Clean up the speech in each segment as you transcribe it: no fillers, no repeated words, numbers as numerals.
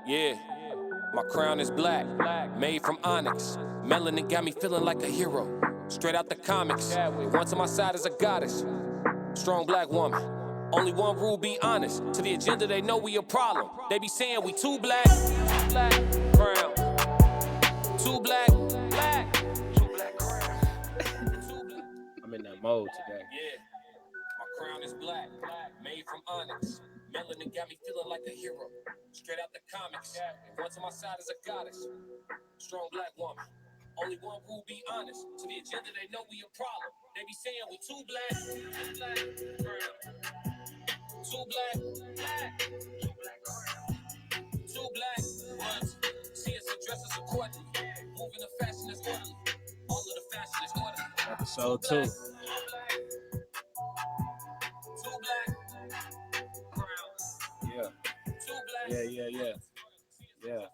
Yeah, my crown is black, made from onyx. Melanin got me feeling like a hero, straight out the comics. The one to my side is a goddess, strong black woman. Only one rule, be honest. To the agenda, they know we a problem. They be saying we too black, crown. Too black, crown. I'm in that mode today. Yeah, my crown is black, made from onyx. Melanin got me feeling like a hero, straight out the comics. The one to my side is a goddess, strong black woman. Only one rule, be honest. To the agenda, they know we a problem. They be saying we too black, crown. Too black, crown. Too black, ones. See us and dress us accordingly. Moving the fashion is orderly. All of the fashion is orderly. Episode 2. Too black, crown. Yeah. Too black. Yeah.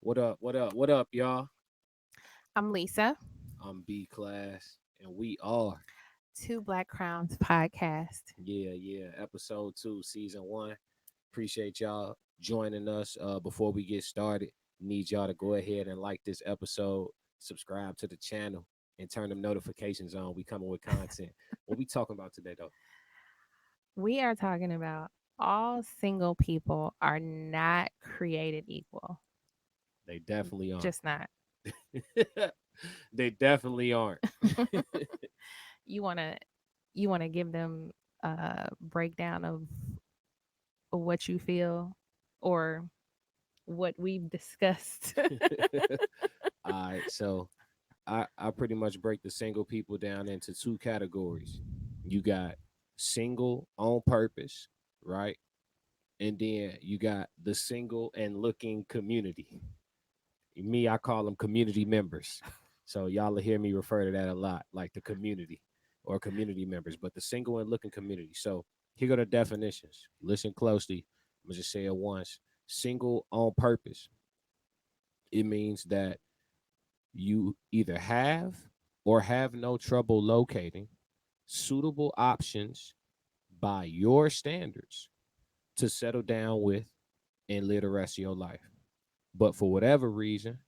What up, y'all? I'm Leesa, I'm B Class, and we are. Two Black Crowns podcast. Yeah. Episode 2, season 1. Appreciate y'all joining us. Before we get started, need y'all to go ahead and like this episode, subscribe to the channel, and turn them notifications on. We coming with content. What we talking about today, though? We are talking about all single people are not created equal. They definitely aren't. Just not. They definitely aren't. You wanna give them a breakdown of what you feel or what we've discussed. All right, so I pretty much break the single people down into 2 categories. You got single on purpose, right? And then you got the single and looking community. Me, I call them community members. So y'all will hear me refer to that a lot, like the community or community members, but the single and looking community. So here go the definitions. Listen closely. I'm gonna just say it once. Single on purpose. It means that you either have or have no trouble locating suitable options by your standards to settle down with and live the rest of your life. But for whatever the reason,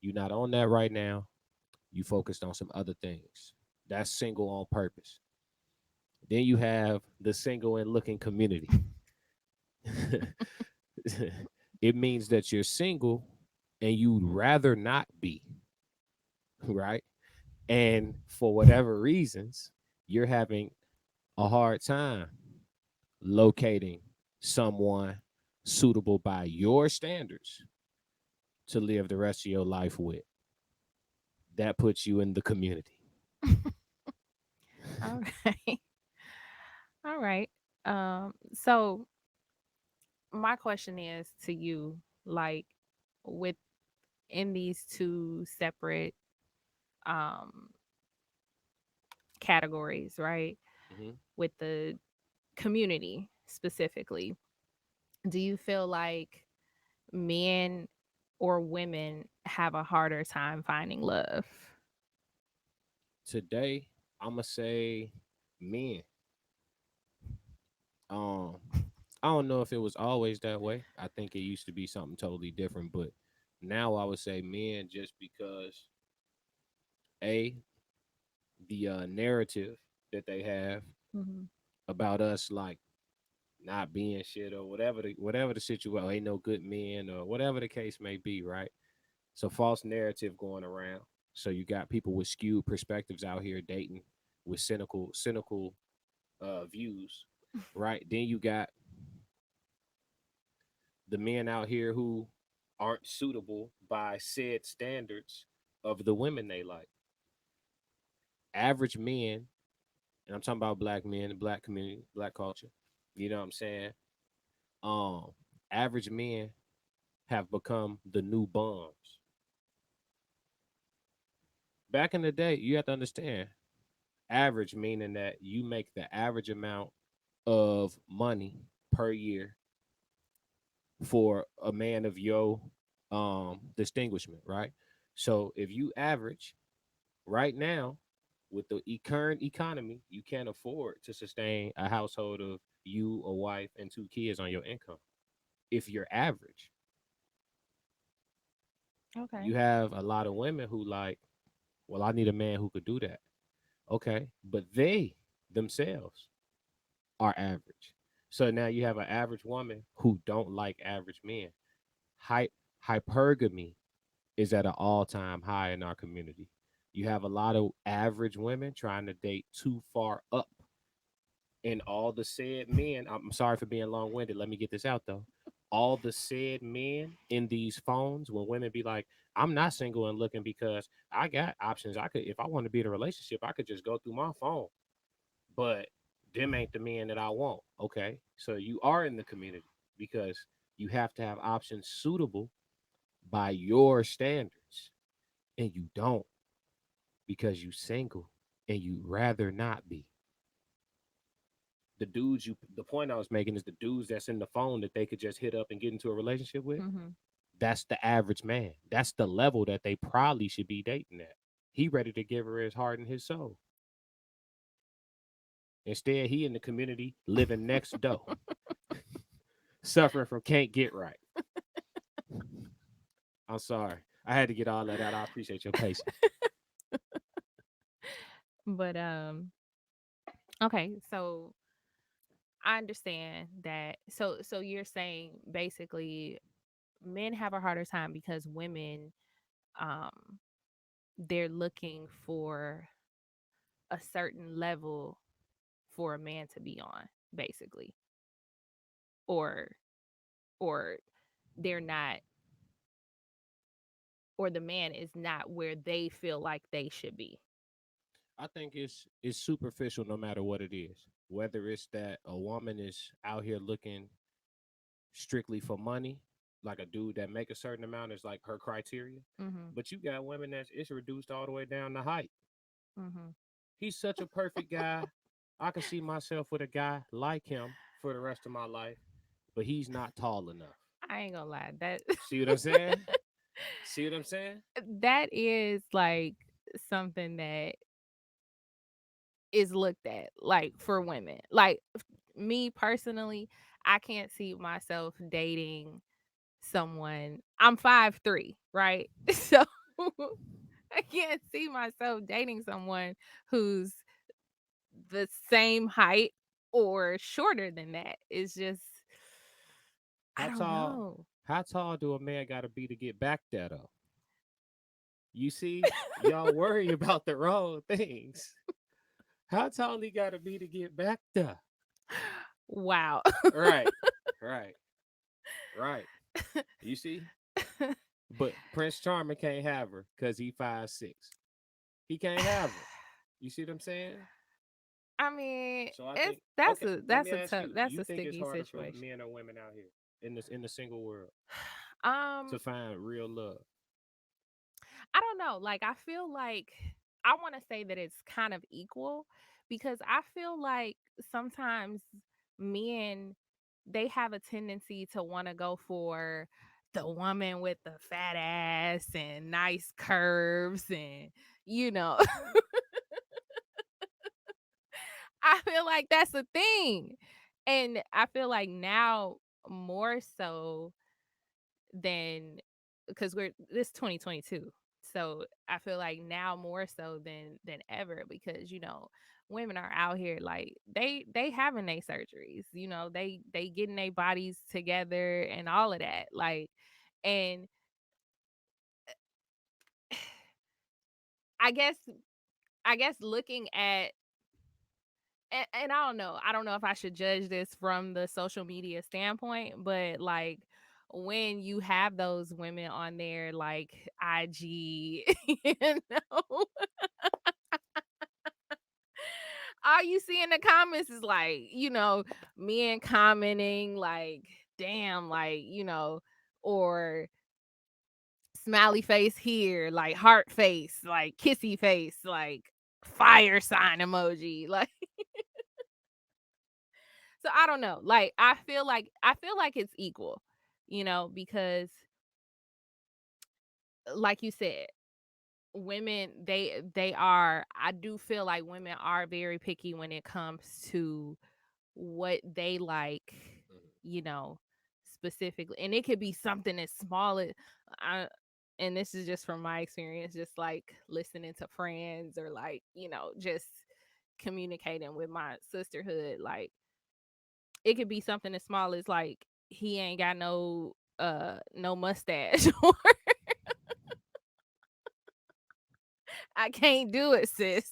you're not on that right now. You focused on some other things. That's single on purpose. Then you have the single and looking community. It means that you're single and you'd rather not be, right? And for whatever reasons, you're having a hard time locating someone suitable by your standards to live the rest of your life with. That puts you in the community. Okay. All right. So my question is to you, like within these two separate um categories, right? Mhm. With the community specifically, do you feel like men or women have a harder time finding love? Today, I'm gonna say men. Um, I don't know if it was always that way. I think it used to be something totally different, but now I would say men just because a the narrative that they have Mhm. about us, like not being shit or whatever the situation, ain't no good men or whatever the case may be, right? So false narrative going around. So you got people with skewed perspectives out here dating with cynical views, right? Then you got the men out here who aren't suitable by said standards of the women they like. Average men, and I'm talking about black men, the black community, black culture. You know what I'm saying? Um, Average men have become the new bums. Back in the day, you have to understand, average meaning that you make the average amount of money per year for a man of your distinguishment, right? So if you average right now with the current economy, you can't afford to sustain a household of you, a wife, and 2 kids on your income. if you're average. Okay. You have a lot of women who like, well, I need a man who could do that. Okay, but they themselves are average. So now you have an average woman who don't like average men. Hy- Hypergamy is at an all-time high in our community. You have a lot of average women trying to date too far up. And all the said men, I'm sorry for being long-winded. Let me get this out though. All the said men in these phones, when women be like, I'm not single and looking because I got options. I could, if I want to be in a relationship, I could just go through my phone. But them ain't the men that I want. Okay. So you are in the community because you have to have options suitable by your standards. And you don't because you single and you rather not be. The point I was making is the dudes that's in the phone that they could just hit up and get into a relationship with, Mm-hmm. that's the average man. That's the level that they probably should be dating at. He ready to give her his heart and his soul. Instead, he in the community living next door, suffering from can't get right. I'm sorry. I had to get all that out. I appreciate your patience. But okay, so I understand that. So you're saying basically men have a harder time because women um they're looking for a certain level for a man to be on, basically. Or or they're not, or the man is not where they feel like they should be. I think it's superficial no matter what it is. Whether it's that a woman is out here looking strictly for money, like a dude that make a certain amount is like her criteria. Mhm. But you got women that's it's reduced all the way down to height. Mhm. He's such a perfect guy. I can see myself with a guy like him for the rest of my life, but he's not tall enough. I ain't gonna lie. That See what I'm saying? See what I'm saying? that is like something that is looked at like for women. Like me personally, I can't see myself dating someone. I'm 5'3", right? So I can't see myself dating someone who's the same height or shorter than that. It's just I How don't tall? know. How tall do a man got to be to get back there though? You see, y'all worry about the wrong things. How tall he got to be to get back there? Wow. Right, right, right. You see, but Prince Charming can't have her because he 5'6". He can't have her. You see what I'm saying? I mean, So I it's think okay. Let me that's a ask tough, you: that's you a think it's sticky harder for situation. men or women out here in the single world to Um, find real love? I don't know. Like I feel like I want to say that it's kind of equal because I feel like sometimes men they have a tendency to want to go for the woman with the fat ass and nice curves and you know I feel like that's a thing. And I feel like now more so than because we're this 2022. So I feel like now more so than ever because women are out here like they having their surgeries, they getting their bodies together and all of that. Like and I guess I guess looking at and I don't know if I should judge this from the social media standpoint, but like when you have those women on there like IG, you know, all you see in the comments is like, men commenting like, damn, like, or smiley face here, like heart face, like kissy face, like fire sign emoji, like so I don't know. Like I feel like it's equal, because like you said, women they are I do feel like women are very picky when it comes to what they like, Mhm. you know, specifically, and it could be something as small as I and this is just from my experience, just like listening to friends or like, just communicating with my sisterhood. Like it could be something as small as like he ain't got no mustache or I can't do it, sis.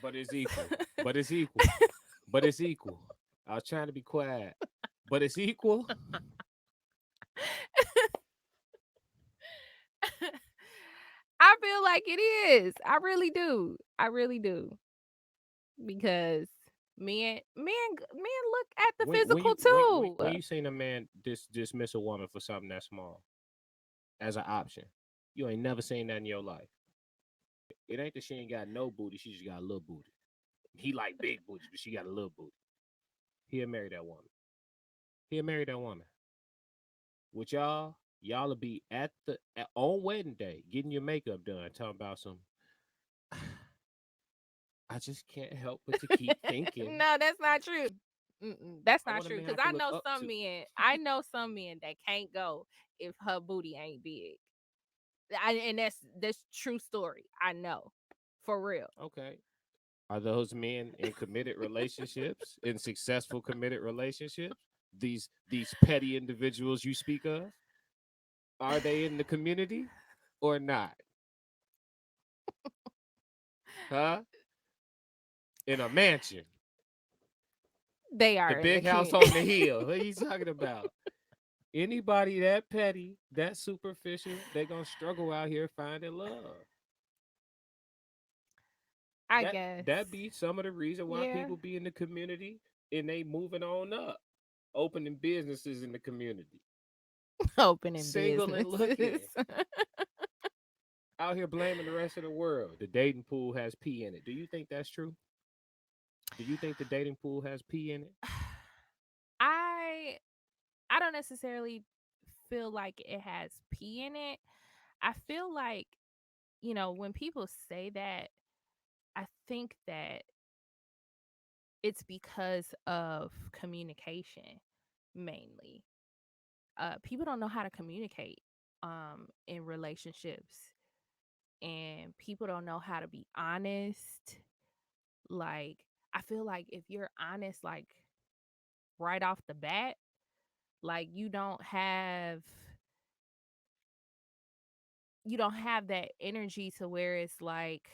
But it's equal. But it's equal. But it's equal. I was trying to be quiet. But it's equal. I feel like it is. I really do. I really do. Because men look at the When physical you too. when you seen a man dismiss a woman for something that small as an option, you ain't never seen that in your life. It ain't that she ain't got no booty, she just got a little booty. He like big booties, but she got a little booty. He'll marry that woman. He'll marry that woman. With y'all'll be on wedding day getting your makeup done, talking about some. I just can't help but to keep thinking. No, that's not true. That's I not want a true. man Cause I can I look know up some to. men. I know some men that can't go if her booty ain't big. And that's true story. I know, for real. Okay. Are those men in committed relationships, in successful committed relationships? These petty individuals you speak of, are they in the community or not? Huh? In a mansion, They the are in the big house community. on the hill. What are you talking about? Anybody that petty, that superficial, they gonna struggle out here finding love. I That guess. that be some of the reason why Yeah. people be in the community and they moving on up, opening businesses in the community, Opening single and businesses. looking. Out here blaming the rest of the world. The dating pool has pee in it. Do you think that's true? Do you think the dating pool has pee in it? I I don't necessarily feel like it has pee in it. I feel like, when people say that, I think that it's because of communication mainly. People don't know how to communicate in relationships, and people don't know how to be honest. Like I feel like if you're honest like right off the bat, like you don't have that energy to where it's like,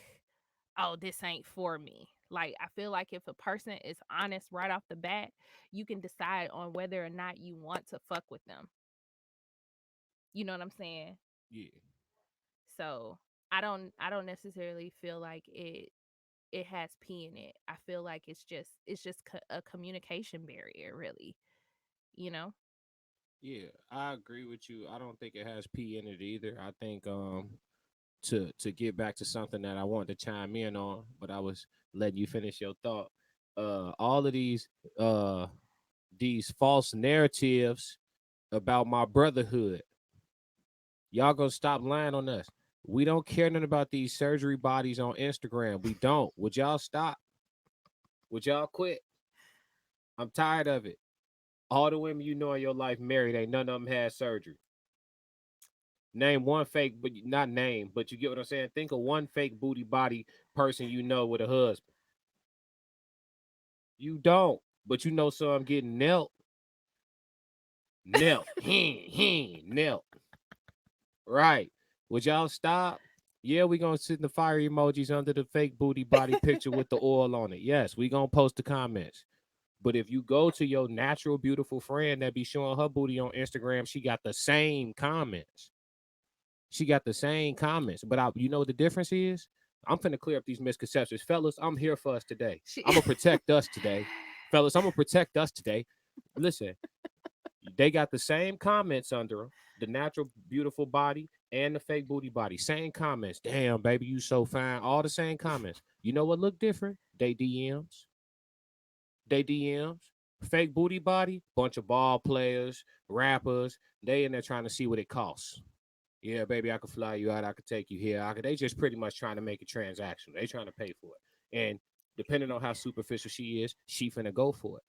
oh, this ain't for me. Like I feel like if a person is honest right off the bat, you can decide on whether or not you want to fuck with them. You know what I'm saying? Yeah. So I don't necessarily feel like it has pee in it. I feel like it's just a communication barrier, really. You know? Yeah, I agree with you. I don't think it has pee in it either. I think to get back to something that I wanted to chime in on, but I was letting you finish your thought. All of these false narratives about my brotherhood. Y'all gonna stop lying on us. We don't care nothing about these surgery bodies on Instagram. We don't. Would y'all stop? Would y'all quit? I'm tired of it. All the women you know in your life married, ain't none of them had surgery. Name one fake, but not name, but you get what I'm saying. Think of one fake booty body person you know with a husband. You don't, but you know some getting knelt. Right? Would y'all stop? Yeah, we gonna sit in the fire emojis under the fake booty body picture with the oil on it. Yes, we gonna post the comments. But if you go to your natural beautiful friend that be showing her booty on Instagram, she got the same comments. She got the same comments. But you know what the difference is? I'm finna clear up these misconceptions. Fellas, I'm here for us today. She I'm gonna protect us today. Fellas, I'm gonna protect us today. Listen, they got the same comments under them. The natural beautiful body and the fake booty body. Same comments. Damn, baby, you so fine. All the same comments. You know what look different? They DMs. They DMs. Fake booty body, bunch of ball players, rappers. They in there trying to see what it costs. Yeah, baby, I could fly you out. I could take you here. They just pretty much trying to make a transaction. They trying to pay for it. And Depending on how superficial she is, she finna go for it.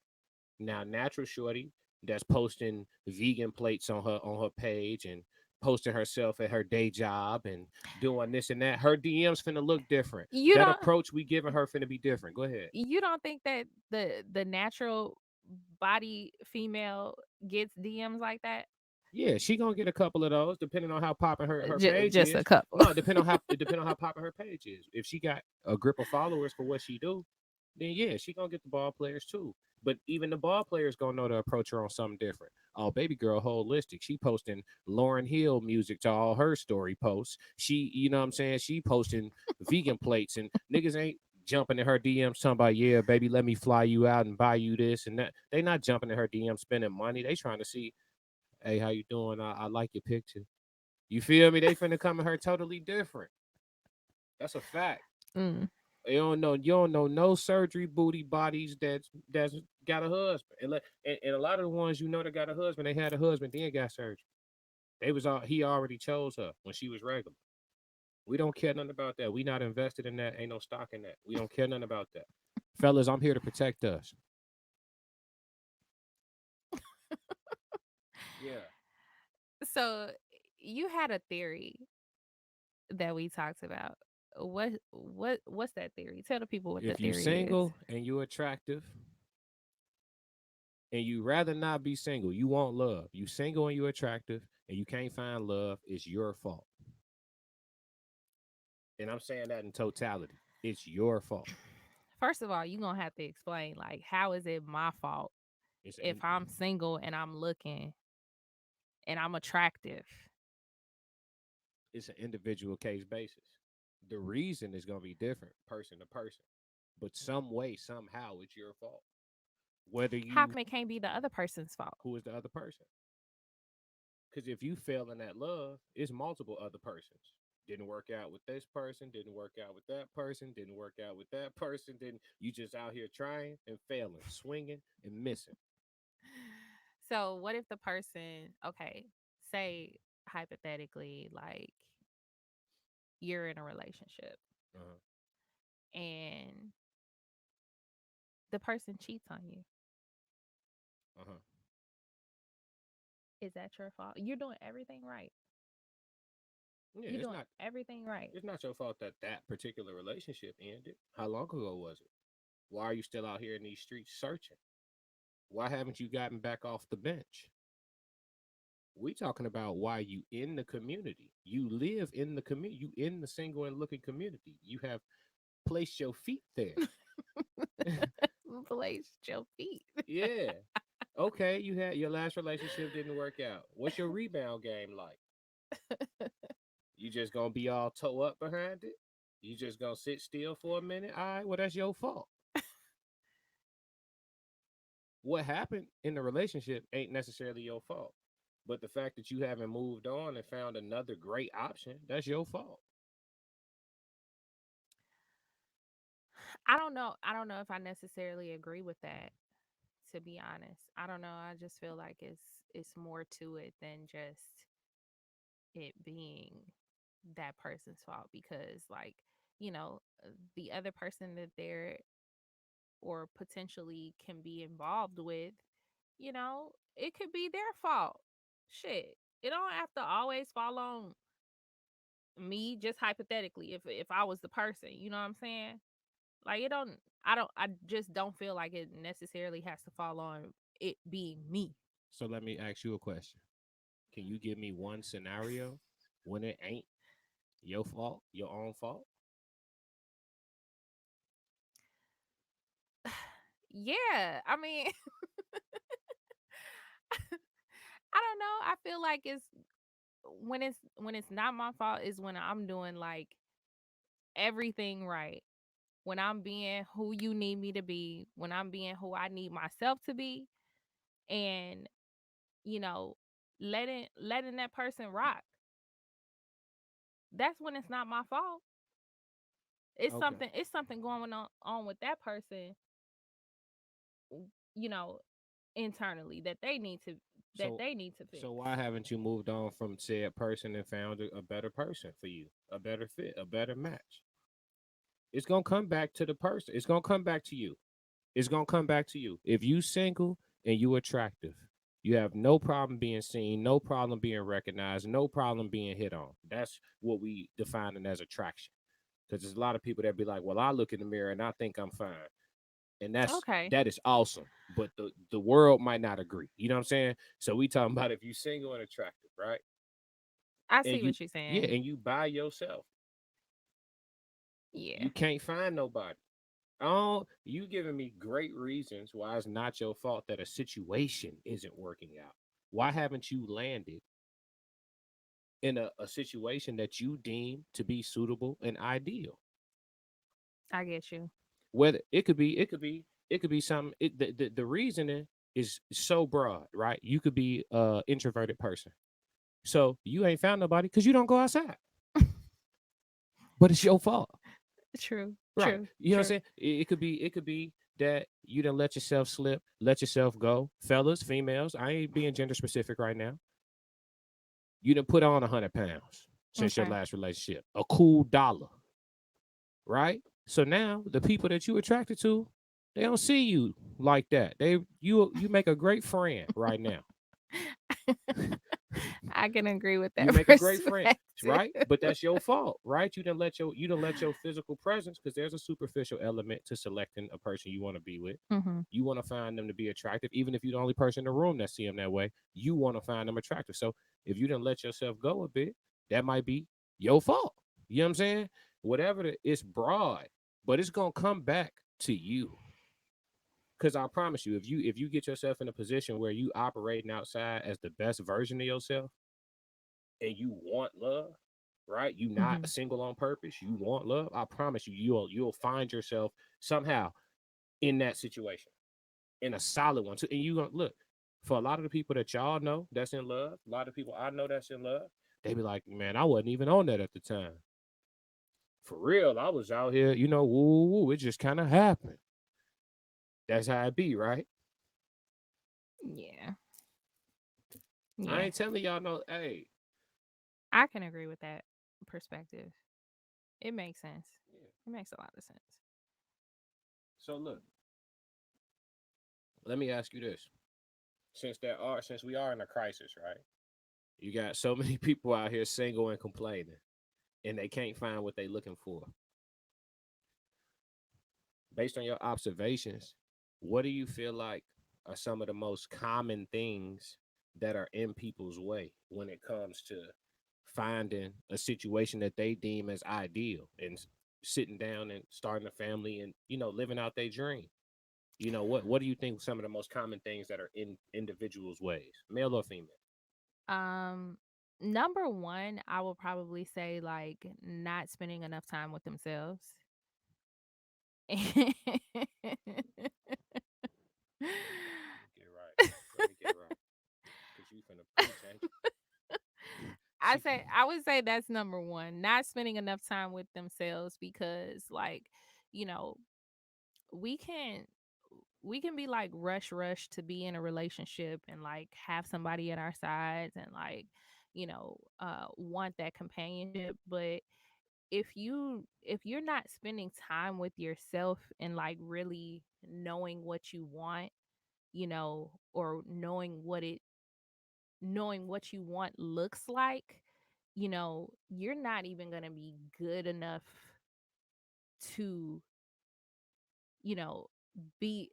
Now, natural shorty that's posting vegan plates on her page and posting herself at her day job and doing this and that, her DMs finna look different. You That don't approach we giving her finna be different. Go ahead. you don't think that the natural body female gets DMs like that? Yeah, she gonna get a couple of those depending on how popping her page Just a is. couple. No, depending on how popping her page is. If she got a grip of followers for what she do, then yeah, she gonna get the ball players too. But even the ball players gonna know to approach her on something different. Oh, baby girl, holistic. She posting Lauryn Hill music to all her story posts. She, you know what I'm saying? She posting vegan plates and niggas ain't jumping in her DMs talking about, yeah, baby, let me fly you out and buy you this and that. They not jumping in her DMs spending money. They trying to see, hey, how you doing? I like your picture. You feel me? They finna come at her totally different. That's a fact. Mm. You don't know no surgery booty bodies that's got a husband. And a lot of the ones you know that got a husband, they had a husband, then got surgery. He already chose her when she was regular. We don't care nothing about that. We not invested in that. Ain't no stock in that. We don't care nothing about that. Fellas, I'm here to protect us. Yeah. So you had a theory that we talked about. What's that theory? Tell the people what the If you theory is. single and you attractive and you rather not be single, you want love. You single and you attractive and you can't find love, it's your fault. And I'm saying that in totality. It's your fault. First of all, you're gonna have to explain, like, how is it my fault It's if an, I'm single and I'm looking and I'm attractive? it's an individual case basis. The reason is gonna be different person to person, but some way, somehow, it's your fault. Whether How you, come it can't be the other person's fault? who is the other person? Because if you fail in that love, it's multiple other persons. Didn't work out with this person, didn't work out with that person, didn't work out with that person, didn't you just out here trying and failing, swinging and missing. So what if the person, okay, say hypothetically, like you're in a relationship Uh-huh. and the person cheats on you? Uh-huh. Is that your fault? You're doing everything right. Yeah, You're doing everything right. it's not your fault that that particular relationship ended. How long ago was it? Why are you still out here in these streets searching? Why haven't you gotten back off the bench? We talking about why you in the community. You live in the community. You in the single and looking community. You have placed your feet there. Place your feet. Yeah. Okay, you had your last relationship didn't work out. What's your rebound game like? You just gonna be all toe up behind it? You just gonna sit still for a minute? All right, well that's your fault. What happened in the relationship ain't necessarily your fault. But the fact that you haven't moved on and found another great option, that's your fault. I don't know if I necessarily agree with that, to be honest. I don't know. I just feel like it's more to it than just it being that person's fault because, like, you know, the other person that they're or potentially can be involved with, you know, it could be their fault. Shit. It don't have to always fall on me, just hypothetically, if I was the person, you know what I'm saying? Like, it don't I just don't feel like it necessarily has to fall on it being me. So let me ask you a question. Can you give me one scenario when it ain't your fault, your own fault? Yeah, I mean, I don't know. I feel like it's not my fault is when I'm doing like everything right. When I'm being who you need me to be, when I'm being who I need myself to be, and you know, letting that person rock. That's when it's not my fault. Okay. It's something going on with that person, you know, internally that So they need to fix. so why haven't you moved on from said person and found a better person for you, a better fit, a better match? It's gonna come back to the person. It's gonna come back to you. It's gonna come back to you. If you single and you attractive, you have no problem being seen, no problem being recognized, no problem being hit on. That's what we define it as attraction. Because there's a lot of people that be like, well, I look in the mirror and I think I'm fine. And Okay. that is awesome. But the world might not agree. You know what I'm saying? So we talking about if you single and attractive, right? I And see what you're yeah, saying. and you by yourself. Yeah. You can't find nobody. Oh, you giving me great reasons why it's not your fault that a situation isn't working out. Why haven't you landed in a situation that you deem to be suitable and ideal? I get you. Whether it could be something. The reasoning is so broad, right? You could be a introverted person, so you ain't found nobody because you don't go outside. But it's your fault. True. Right. True. You know what I'm True. saying? It could be that you done let yourself slip, let yourself go. Fellas, females, I ain't being gender specific right now. You done put on 100 pounds since your Okay. last relationship. A cool dollar, right? So now the people that you attracted to, they don't see you like that. You make a great friend right now. I can agree with You that make a great friend, perspective. right? But that's your fault, right? You didn't let your physical presence, because there's a superficial element to selecting a person you want to be with. Hmm. You want to find them to be attractive, even if you're the only person in the room that see them that way. You want to find them attractive. So if you didn't let yourself go a bit, that might be your fault. You know what I'm saying? It's broad, but it's gonna come back to you. Because I promise you, if you get yourself in a position where you operating outside as the best version of yourself, and you want love, right? You not Hmm. single on purpose. You want love. I promise you, you'll find yourself somehow in that situation, in a solid one. So, and you gonna look for a lot of the people that y'all know that's in love. A lot of people I know that's in love. They be like, man, I wasn't even on that at the time. For real, I was out here, woo, woo. It just kind of happened. That's how it be, right? Yeah. I Yeah. ain't telling y'all no. Hey, I can agree with that perspective. It makes sense. yeah. It makes a lot of sense. So look, let me ask you this: since we are in a crisis, right? You got so many people out here single and complaining, and they can't find what they looking for. Based on your observations, what do you feel like are some of the most common things that are in people's way when it comes to finding a situation that they deem as ideal and sitting down and starting a family and living out their dream? What do you think some of the most common things that are in individuals' ways, male or female? Um, Number one, I will probably say like not spending enough time with themselves. Let me get right. Let me get right. Cause you finna preach, ain't you? She I would say that's number one. Not spending enough time with themselves because like, you know, we can we can be like rush to be in a relationship and like have somebody at our sides and like, want that companionship, but if you're not spending time with yourself and like really knowing what you want, or knowing what you want looks like, you're not even going to be good enough to, you know, be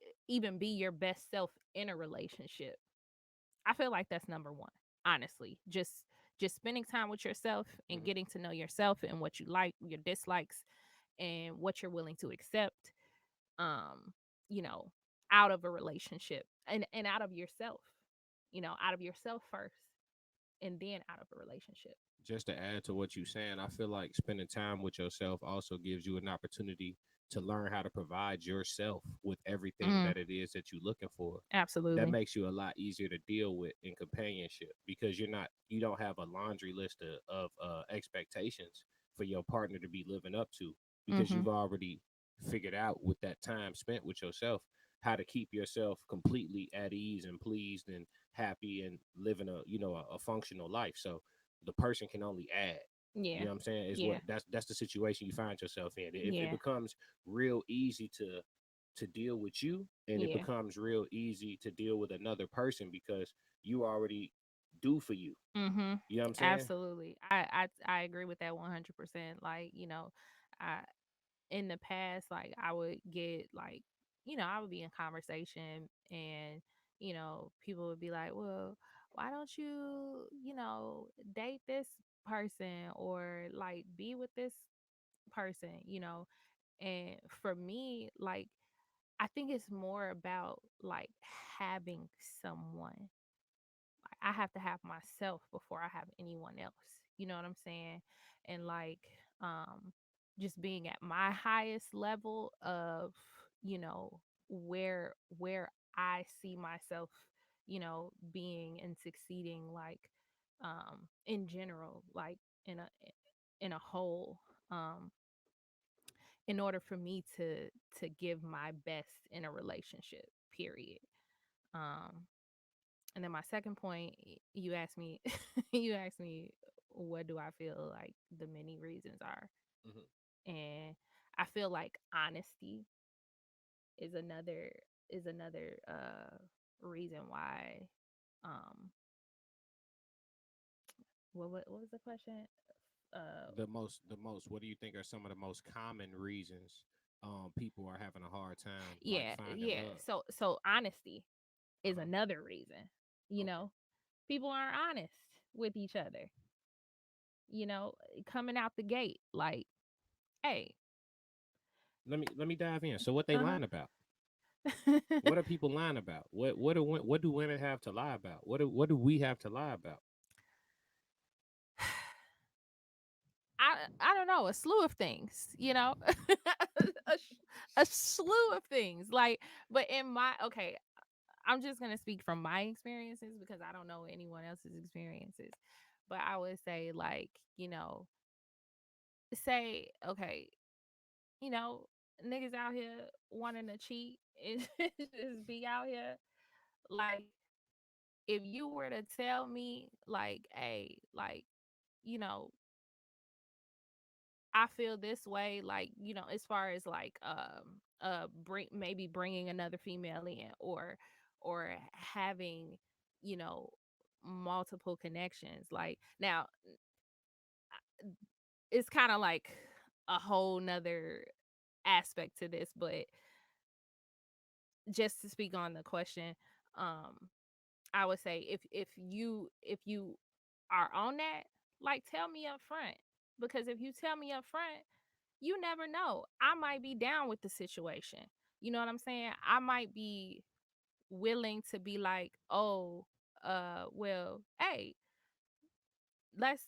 be your best self in a relationship. I feel like that's number 1. Honestly, just spending time with yourself and Mhm. getting to know yourself and what you like, your dislikes, and what you're willing to accept, um, you know, out of a relationship and out of yourself, out of yourself first and then out of a relationship. Just to add to what you're saying, I feel like spending time with yourself also gives you an opportunity to learn how to provide yourself with everything Mm, that it is that you're looking for. That absolutely. makes you a lot easier to deal with in companionship, because you don't have a laundry list of expectations for your partner to be living up to, because Mhm. you've already figured out with that time spent with yourself how to keep yourself completely at ease and pleased and happy and living a functional life. So the person can only add. You Yeah. know what I'm saying? Is Yeah. what that's the situation you find yourself in. It Yeah. becomes real easy to deal with you, and it Yeah. becomes real easy to deal with another person because you already do for you. Mhm. You know what I'm saying? Absolutely. I agree with that 100%. Like, I in the past, like, I would get like, I would be in conversation, and people would be like, "Well, why don't you, date this person, or like be with this person?" And for me, like, I think it's more about like having someone. Like, I have to have myself before I have anyone else. You know what I'm saying? And like, um just being at my highest level of, where I see myself, being and succeeding, like, in general, like, in a whole, um in order for me to give my best in a relationship, period. um and then my second point, you asked me, you asked me, what do I feel like the many reasons are? Mhm. And I feel like honesty is another reason why. Um, what was the question? Uh, The most. What do you think are some of the most common reasons people are having a hard time like yeah, finding yeah. love? So honesty is Uh-huh. another reason. You Okay. know, people aren't honest with each other. Coming out the gate, like, hey, Let me dive in. So what they uh lying about? huh. What are people lying about? What do women have to lie about? What do we have to lie about? I don't know, a slew of things, a slew of things. Like, but in my okay, I'm just gonna speak from my experiences because I don't know anyone else's experiences. But I would say, like, say, okay, you know, niggas out here wanting to cheat and just be out here. Like, if you were to tell me, like, hey, like, you know, I feel this way, like, as far as like, bringing another female in, or having, you know multiple connections. Like, now, it's kind of like a whole nother aspect to this, but just to speak on the question, um I would say, if you are on that, like, tell me up front. Because if you tell me up front, you never know. I might be down with the situation. You know what I'm saying? I might be willing to be like, oh, well, hey, let's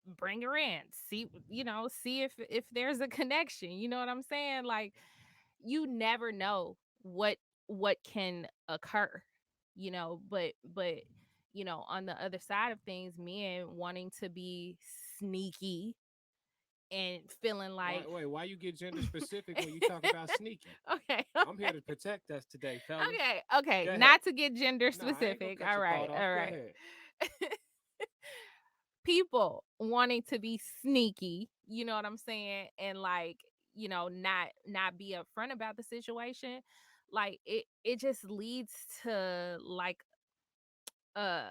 bring her in. See if there's a connection. You know what I'm saying? Like, you never know what can occur. But on the other side of things, men wanting to be sneaky and feeling Why like, wait, why you get gender specific when you talk about sneaky? okay, I'm here to protect us today, fellas. okay, Go ahead. not to get gender Nah, I ain't gonna specific. cut All your right, thought off. all Go right. ahead. People wanting to be sneaky, you know what I'm saying, and, like, not be upfront about the situation. Like, it just leads to, like, uh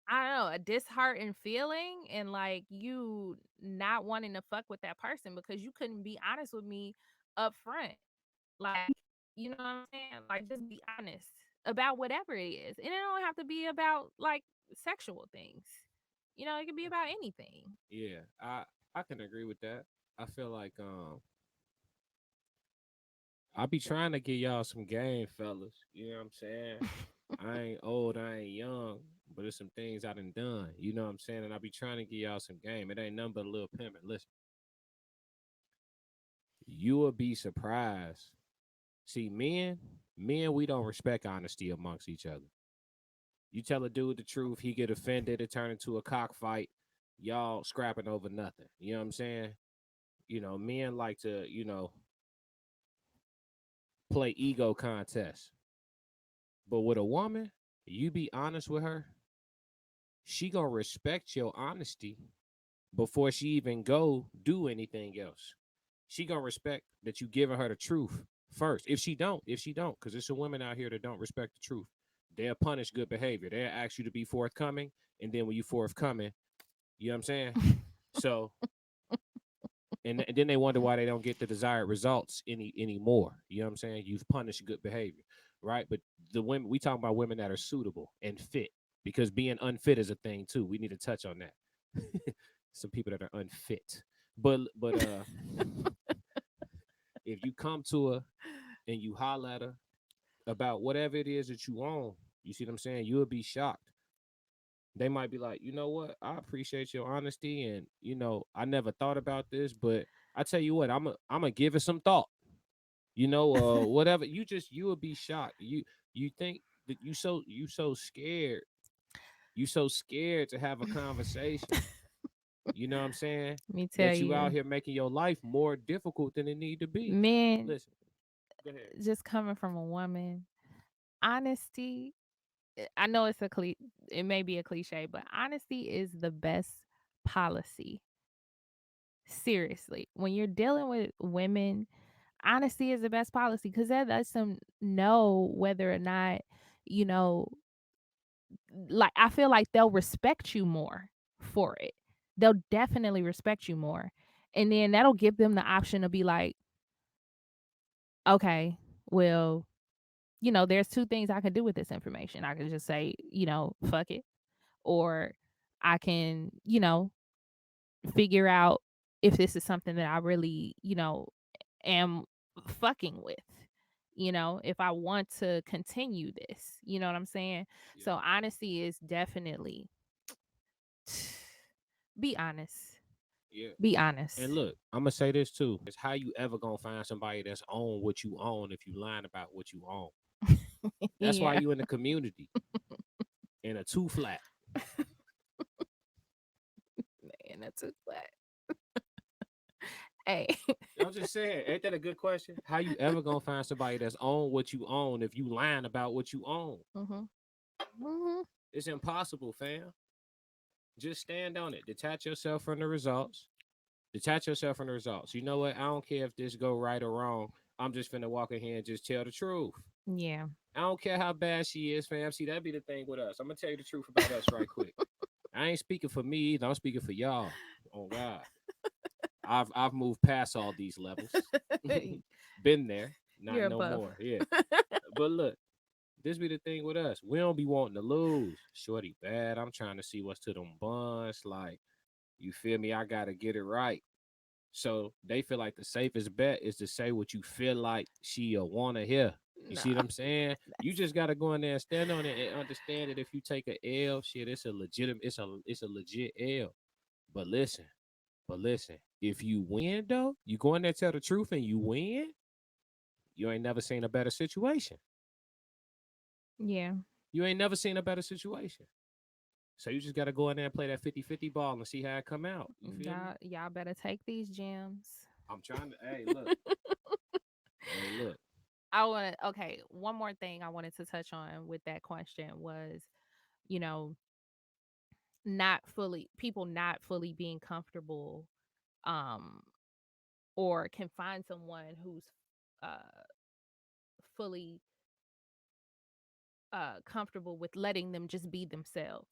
I don't know, a disheartened feeling, and, like, you not wanting to fuck with that person because you couldn't be honest with me up front. Like, you know what I'm saying? Like, just be honest about whatever it is. And it don't have to be about, like, sexual things. It could be about anything. Yeah, I can agree with that. I feel like I be trying to get y'all some game, fellas. You know what I'm saying? I ain't old, I ain't young, but there's some things I done. You know what I'm saying? And I be trying to get y'all some game. It ain't nothing but a little pimping. Listen, you will be surprised. See, men, we don't respect honesty amongst each other. You tell a dude the truth, he get offended, it turn into a cockfight. Y'all scrapping over nothing. You know what I'm saying? Men like to, play ego contests. But with a woman, you be honest with her, she gonna respect your honesty before she even go do anything else. She gonna respect that you giving her the truth first. If she don't, because there's some women out here that don't respect the truth. They'll punish good behavior. They'll ask you to be forthcoming, and then when you forthcoming, you know what I'm saying? So, and then they wonder why they don't get the desired results anymore. You know what I'm saying? You've punished good behavior, right? But the women we talking about women that are suitable and fit, because being unfit is a thing too. We need to touch on that. Some people that are unfit, but if you come to her and you holler at her about whatever it is that you own, you see what I'm saying? You'll be shocked. They might be like, you know what? I appreciate your honesty, and I never thought about this, but I tell you what, I'm gonna give it some thought. Whatever. You will be shocked. You think that you so scared. You so scared to have a conversation. You know what I'm saying? Let me tell That you out you, here making your life more difficult than it need to be. men, Listen, go ahead. just coming from a woman, honesty. I know it may be a cliche, but honesty is the best policy. Seriously, when you're dealing with women, honesty is the best policy because that lets them know whether or not, you know, like I feel like they'll respect you more for it. They'll definitely respect you more. And then that'll give them the option to be like, okay, well, there's two things I can do with this information. I can just say, fuck it. Or I can, figure out if this is something that I really, am fucking with. If I want to continue this, you know what I'm saying? Yeah, So honesty is definitely be honest. yeah. Be honest. And look, I'm gonna say this too: is how you ever gonna find somebody that's own what you own if you lying about what you own? That's why Yeah. you in the community in a two flat. Man, that's a flat. Hey. I'm just saying, ain't that a good question? How you ever gonna find somebody that's own what you own if you lying about what you own? Mhm. Mhm. It's impossible, fam. Just stand on it. Detach yourself from the results. Detach yourself from the results. You know what? I don't care if this go right or wrong. I'm just finna walk in here and just tell the truth. Yeah. I don't care how bad she is, fam. See, that be the thing with us. I'm gonna tell you the truth about us right quick. I ain't speaking for me either. I'm speaking for y'all. Oh God. I've moved past all these levels. Been there. Not You're no above. more. Yeah. But look, this be the thing with us. We don't be wanting to lose. Shorty bad. I'm trying to see what's to them buns. Like, you feel me? I gotta get it right. So they feel like the safest bet is to say what you feel like she'll wanna hear. You No. see what I'm saying? You just gotta go in there and stand on it and understand that if you take a L, shit, it's a legit L. But listen, if you win though, you go in there tell the truth and you win, you ain't never seen a better situation. Yeah. You ain't never seen a better situation. So you just gotta go in there and play that 50-50 ball and see how it come out. You feel me? Y'all better take these gems. I'm trying to hey look. Hey look. I want to okay, one more thing I wanted to touch on with that question was, you know, not fully being comfortable um or can find someone who's uh fully comfortable with letting them just be themselves.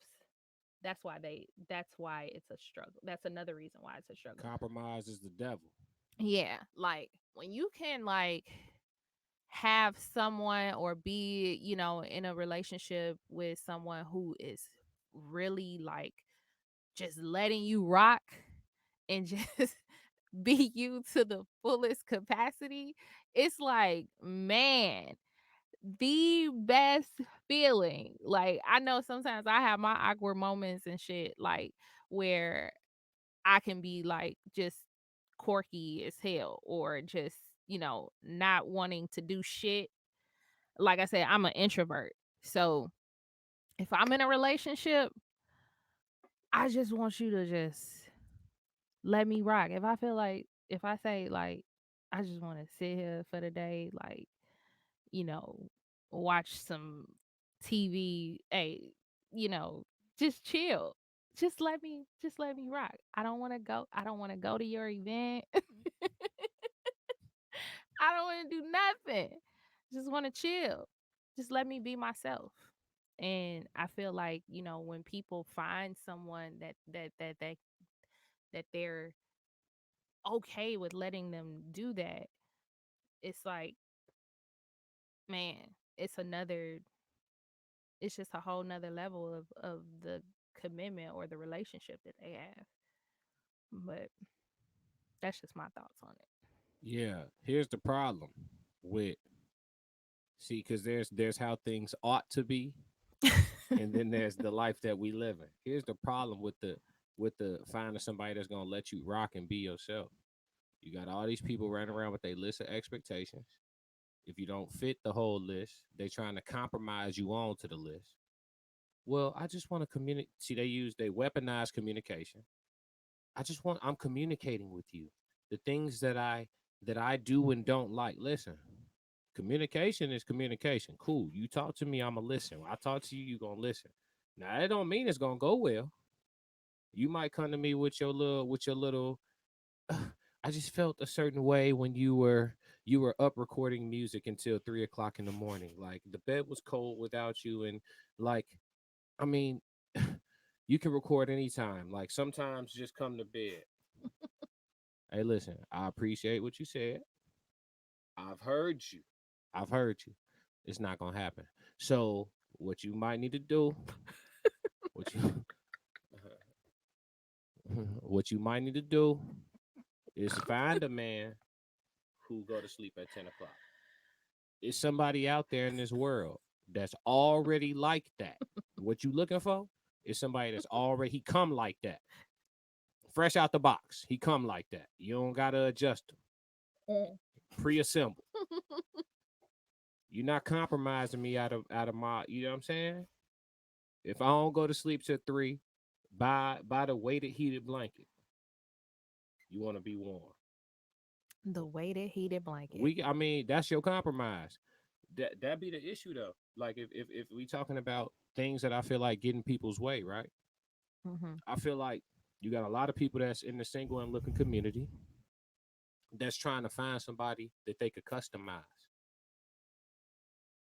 That's why it's a struggle. That's another reason why it's a struggle. Compromise is the devil. Yeah, like when you can like have someone or be, in a relationship with someone who is really like just letting you rock and just be you to the fullest capacity, it's like, man, the best feeling. Like I know sometimes I have my awkward moments and shit, like where I can be like just quirky as hell or just, not wanting to do shit. Like I said, I'm an introvert. So if I'm in a relationship, I just want you to just let me rock. If I say like I just want to sit here for the day, like, you know, watch some TV, hey, you know, just chill. just let me rock. I don't want to go to your event. I don't want to do nothing. Just want to chill. Just let me be myself. And I feel like, when people find someone that they're okay with letting them do that, it's like, man, it's another it's just a whole nother level of the commitment or the relationship that they have. But that's just my thoughts on Yeah, here's the problem with see, because there's how things ought to be, it. and then there's the life that we live in. Here's the problem with the finding somebody that's gonna let you rock and be yourself. You got all these people running around with their list of expectations. If you don't fit the whole list, they trying to compromise you on to the list. Well, I just want to communicate. See, they weaponize communication. I'm communicating with you. The things that I do and don't like. Listen, communication is communication. Cool. You talk to me, I'ma listen. When I talk to you, you gonna listen. Now that don't mean it's gonna go well. You might come to me with your little I just felt a certain way when you were up recording music until 3 o'clock in the morning. Like the bed was cold without you, and like I mean, you can record anytime. Like sometimes just come to bed. Hey, listen, I appreciate what you said. I've heard you. I've heard you. It's not gonna happen. So what you might need to do, what you what you might need to do is find a man who go to sleep at 10 o'clock. Is somebody out there in this world that's already like that. What you looking for is somebody that's already he come like that. Fresh out the box. He come like that. You don't gotta adjust him. Pre-assembled. You're not compromising me out of my, you know what I'm saying? If I don't go to sleep till 3, buy the weighted heated blanket. You want to be warm. The weighted heated blanket. I mean, that's your compromise. That be the issue though. Like if we talking about things that I feel like getting people's way, right? Hmm. I feel like you got a lot of people that's in the single and looking community that's trying to find somebody that they could customize.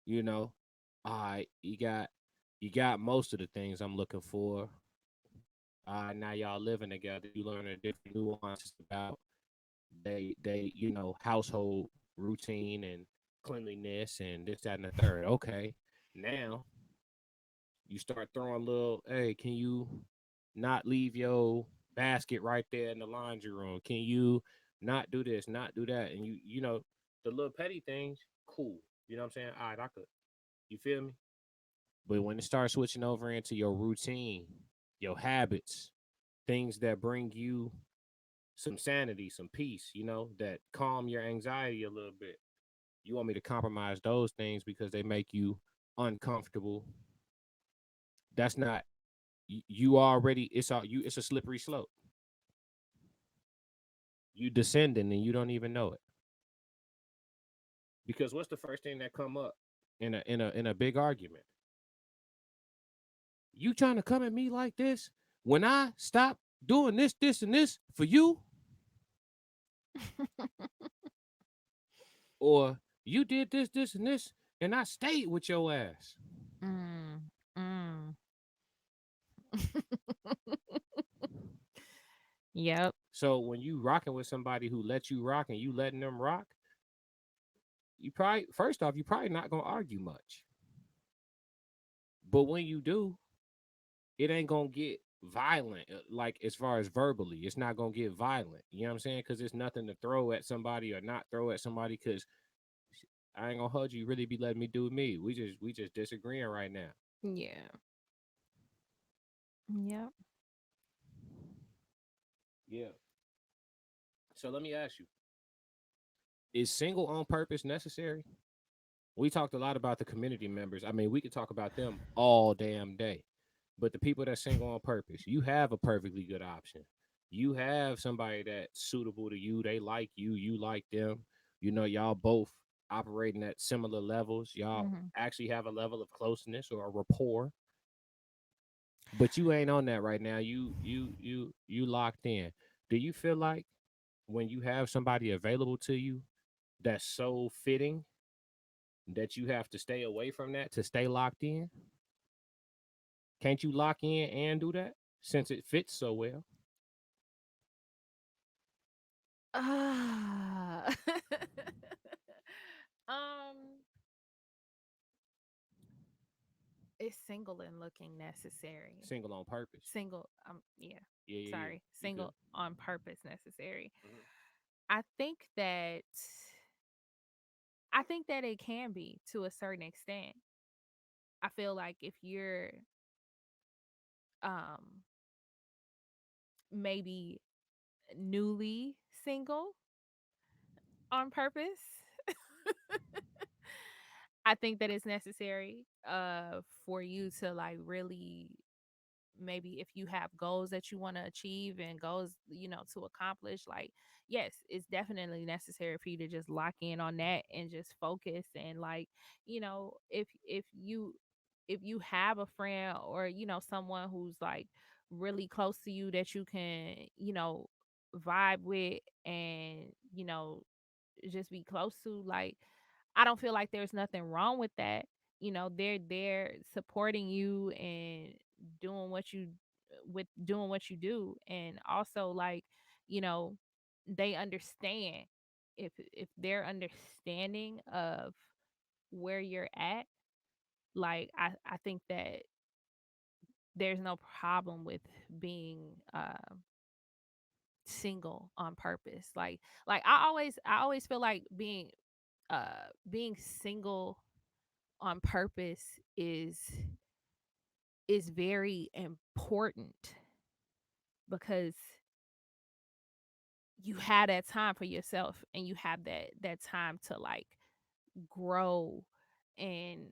You know, all right, you got most of the things I'm looking for. Now y'all living together, you learn the different nuances about household routine and cleanliness and this, that, and the third. Okay. Now you start throwing little, hey, can you not leave your basket right there in the laundry room? Can you not do this, not do that? And the little petty things, cool. You know what I'm saying? All right, I could. You feel me? But when it starts switching over into your routine, your habits, things that bring you some sanity, some peace, that calm your anxiety a little bit. You want me to compromise those things because they make you uncomfortable. That's not you already it's a slippery slope. You descending and you don't even know it. Because what's the first thing that come up in a big argument? You trying to come at me like this when I stop doing this, and this for you? Or you did this, and this, and I stayed with your ass. Mm, mm. Yep. So when you rocking with somebody who let you rock and you letting them rock, you probably first off, you probably not gonna argue much. But when you do, it ain't gonna get violent. Like as far as verbally, it's not gonna get violent. You know what I'm saying? Because it's nothing to throw at somebody or not throw at somebody. Because I ain't gonna hold you. Really be letting me do me. We just disagreeing right now. Yeah. Yep. Yeah. So let me ask you: is single on purpose necessary? We talked a lot about the community members. I mean, we could talk about them all damn day. But the people that single on purpose, you have a perfectly good option. You have somebody that's suitable to you. They like you. You like them. Y'all both operating at similar levels. Y'all Hmm. actually have a level of closeness or a rapport. But you ain't on that right now. You locked in. Do you feel like when you have somebody available to you that's so fitting that you have to stay away from that to stay locked in? Can't you lock in and do that since it fits so well? Ah. um, is single and looking necessary? Single on purpose. Single, yeah. Yeah, yeah, yeah. Sorry, You good? single on purpose necessary. Mhm. I think that I think that it can be to a certain extent. I feel like if you're um maybe newly single on purpose, I think that it's necessary for you to like really, maybe if you have goals that you want to achieve and goals, to accomplish, like, yes, it's definitely necessary for you to just lock in on that and just focus. And like, if you have a friend or someone who's like really close to you that you can vibe with, and just be close to, like, I don't feel like there's nothing wrong with that. They're there supporting you and doing what you doing what you do. And also, like, you know, they understand. If they're understanding of where you're at, like, I think that there's no problem with being single on purpose. Like I always feel like being single on purpose is very important, because you have that time for yourself, and you have that time to like grow, and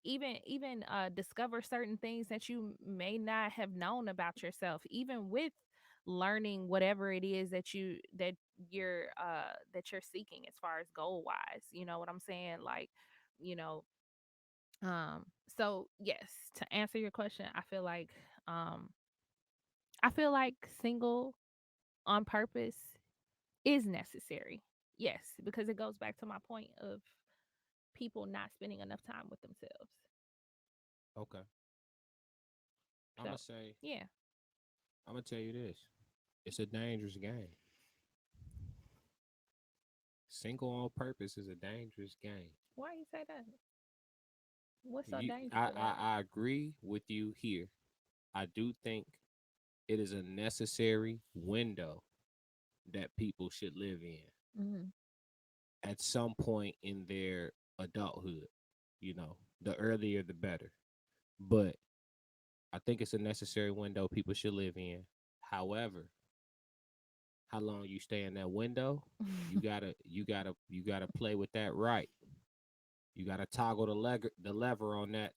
even discover certain things that you may not have known about yourself, even with learning whatever it is that you're seeking as far as goal wise. You know what I'm saying? Like, you know so yes, to answer your question, um I feel like single on purpose is necessary. Yes, because it goes back to my point of people not spending enough time with themselves. Okay. I'm So gonna say. yeah. I'm gonna tell you this. It's a dangerous game. Single on purpose is a dangerous game. Why you say that? What's so You, dangerous I, about I, it? I agree with you here. I do think it is a necessary window that people should live in Mm-hmm. at some point in their adulthood. The earlier the better. But I think it's a necessary window people should live in. However, how long you stay in that window, you gotta play with that right. You gotta toggle the lever on that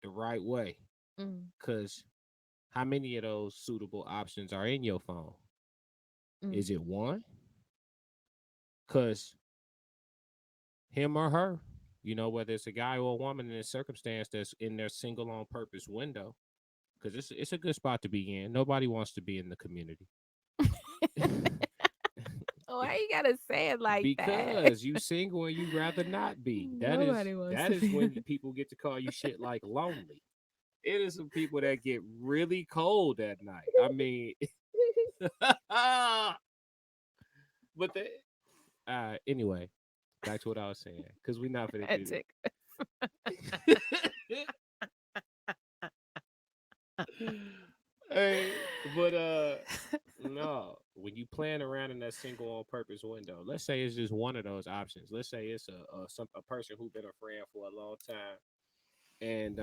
the right way. Mm, Cause how many of those suitable options are in your phone? mm. Is it one? Cause him or her, whether it's a guy or a woman in a circumstance that's in their single on purpose window, because it's a good spot to be in. Nobody wants to be in the community. Why you gotta say it like that? Because you single and you rather not be. That is Nobody wants that to is be. when people get to call you shit like lonely. It is some people that get really cold at night. I mean, but anyway, back to what I was saying, because we're not gonna do Hectic. this. Hey, but no, when you plan around in that single on purpose window, let's say it's just one of those options. Let's say it's a person who been a friend for a long time, and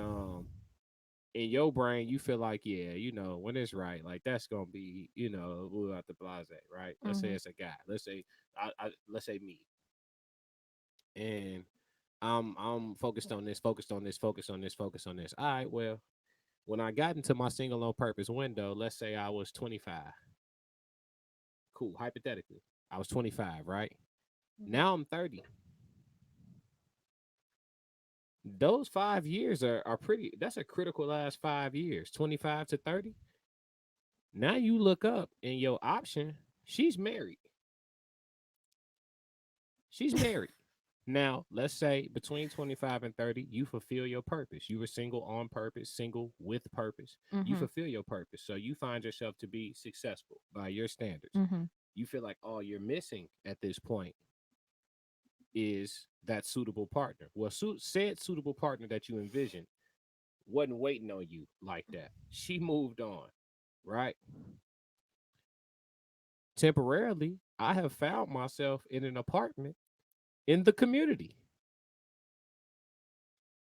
in your brain you feel like, yeah, when it's right, like that's gonna be, out the blase, right? Let's say Hmm. it's a guy. Let's say me, and I'm focused on this, focused on this, focused on this, focused on this. All right, well, when I got into my single on purpose window, let's say I was 25. Cool. Hypothetically, I was 25, right? Hmm. Now I'm 30. those 5 years are pretty. That's a critical last 5 years, 25 to 30. Now you look up and your option, she's married. She's married. Now, let's say between 25 and 30, you fulfill your purpose. You were single on purpose, single with purpose. You Mm-hmm. fulfill your purpose. So you find yourself to be successful by your standards. Mm-hmm. You feel like all you're missing at this point is that suitable partner. Well, said suitable partner that you envisioned wasn't waiting on you like that. She moved on, right? Temporarily, I have found myself in an apartment in the community.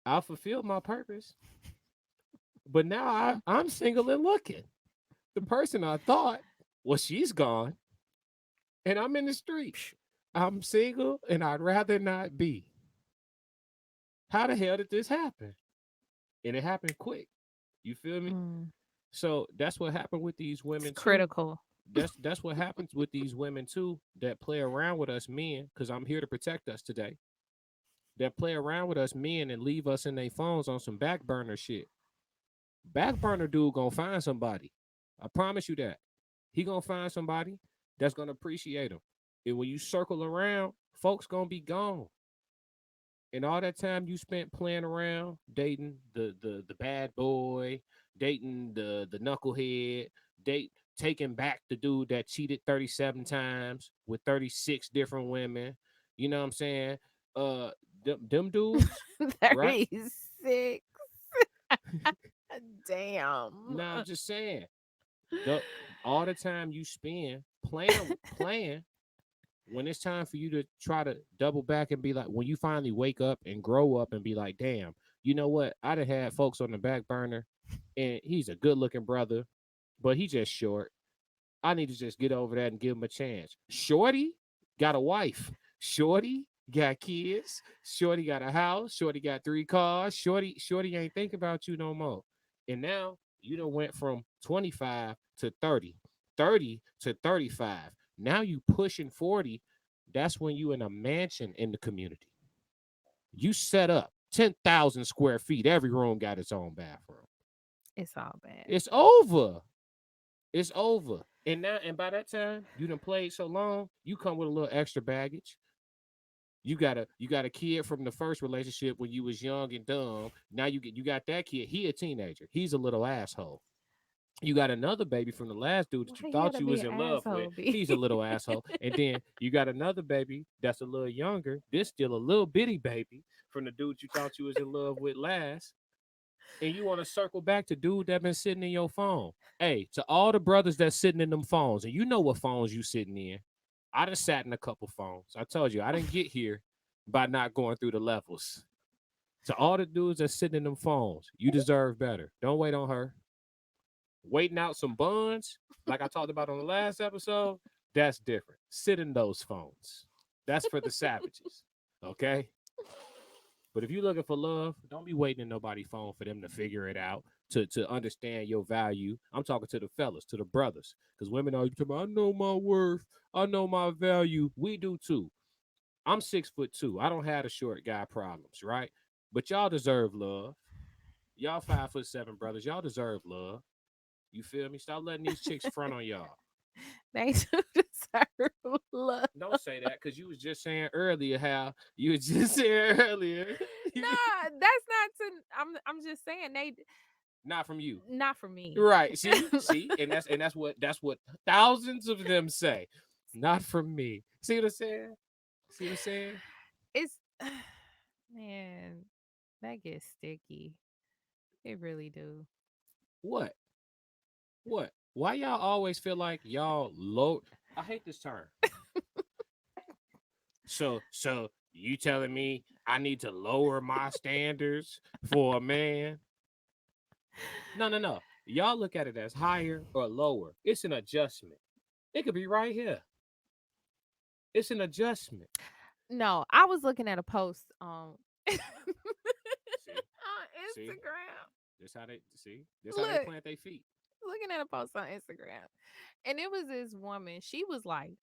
I fulfilled my purpose, but now I'm single and looking. The person I thought, well, she's gone, and I'm in the street. I'm single, and I'd rather not be. How the hell did this happen? And it happened quick. You feel me? Mm. So that's what happened with these It's women too. critical. That's what happens with these women too that play around with us men. Because I'm here to protect us today. That play around with us men and leave us in their phones on some back burner shit. Back burner dude gonna find somebody. I promise you that. He gonna find somebody that's gonna appreciate him. And when you circle around, folks gonna be gone. And all that time you spent playing around, dating the bad boy, dating the knucklehead, date taking back the dude that cheated 37 times with 36 different women. You know what I'm saying? Uh them dudes, right? 36. Damn. Nah, I'm just saying. The all the time you spend playing when it's time for you to try to double back and be like, when you finally wake up and grow up and be like, damn, you know what? I done had folks on the back burner and he's a good looking brother, but he just short. I need to just get over that and give him a chance. Shorty got a wife. Shorty got kids. Shorty got a house. Shorty got 3 cars. Shorty ain't think about you no more. And now you done went from 25 to 30, 30 to 35. Now you pushing 40. That's when you in a mansion in the community. You set up 10,000 square feet. Every room got its own bathroom. It's all bad. It's over. It's over. And now, and by that time, you done played so long, you come with a little extra baggage. You got a kid from the first relationship when you was young and dumb. Now you got that kid. He a teenager. He's a little asshole. You got another baby from the last dude that you Why you thought gotta you be was an in love with. asshole, B? He's a little asshole. And then you got another baby that's a little younger. This still a little bitty baby from the dude you thought you was in love with last. And you want to circle back to dude that been sitting in your phone. Hey, to all the brothers that's sitting in them phones, and you know what phones you sitting in. I done sat in a couple phones. I told you I didn't get here by not going through the levels. To all the dudes that's sitting in them phones, you deserve better. Don't wait on her. Waiting out some buns, like I talked about on the last episode, that's different. Sit in those phones. That's for the savages. Okay? But if you're looking for love, don't be waiting in nobody's phone for them to figure it out, to understand your value. I'm talking to the fellas, to the brothers. Because women are talking about, I know my worth, I know my value. We do too. I'm 6'2". I don't have the short guy problems, right? But y'all deserve love. Y'all 5'7" brothers. Y'all deserve love. You feel me? Stop letting these chicks front on y'all. They do deserve love. Don't say that because you was just saying earlier how you was just saying earlier. Nah, that's not to. I'm just saying they Not from you. not for me. Right. See, and that's what thousands of them say. Not from me. See what I'm saying? See what I'm saying? It's man, that gets sticky. It really do. What? What? Why y'all always feel like y'all low? I hate this term. So you telling me I need to lower my standards for a man? No, no, no. Y'all look at it as higher or lower. It's an adjustment. It could be right here. It's an adjustment. No, I was looking at a post on See, see, Instagram. this how they see. This how they Look, plant their feet. looking at a post on Instagram, and it was this woman. She was like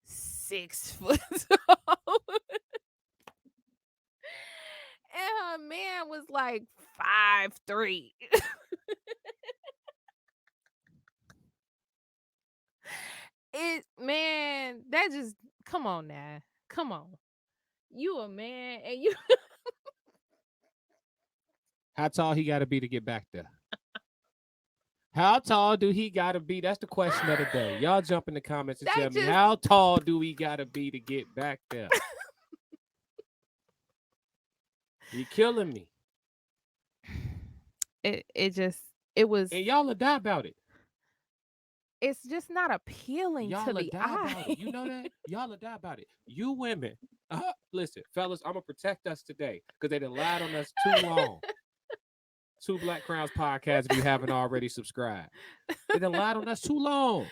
6 foot tall, and her man was like 5'3". It man, that just come on now. Come on. You a man and you How tall he got to be to get back there? How tall do he got to be? That's the question of the day. Y'all jump in the comments and that tell me, just how tall do we got to be to get back there? You killing me. it just it was And y'all will die about it. it's just not appealing Y'all to will the die about eye. it. You know that? Y'all will die about it. You women, listen, fellas, I'm going to protect us today because they done lied on us too long. Two Black Crowns podcast if you haven't already subscribed. They done lied on us too long.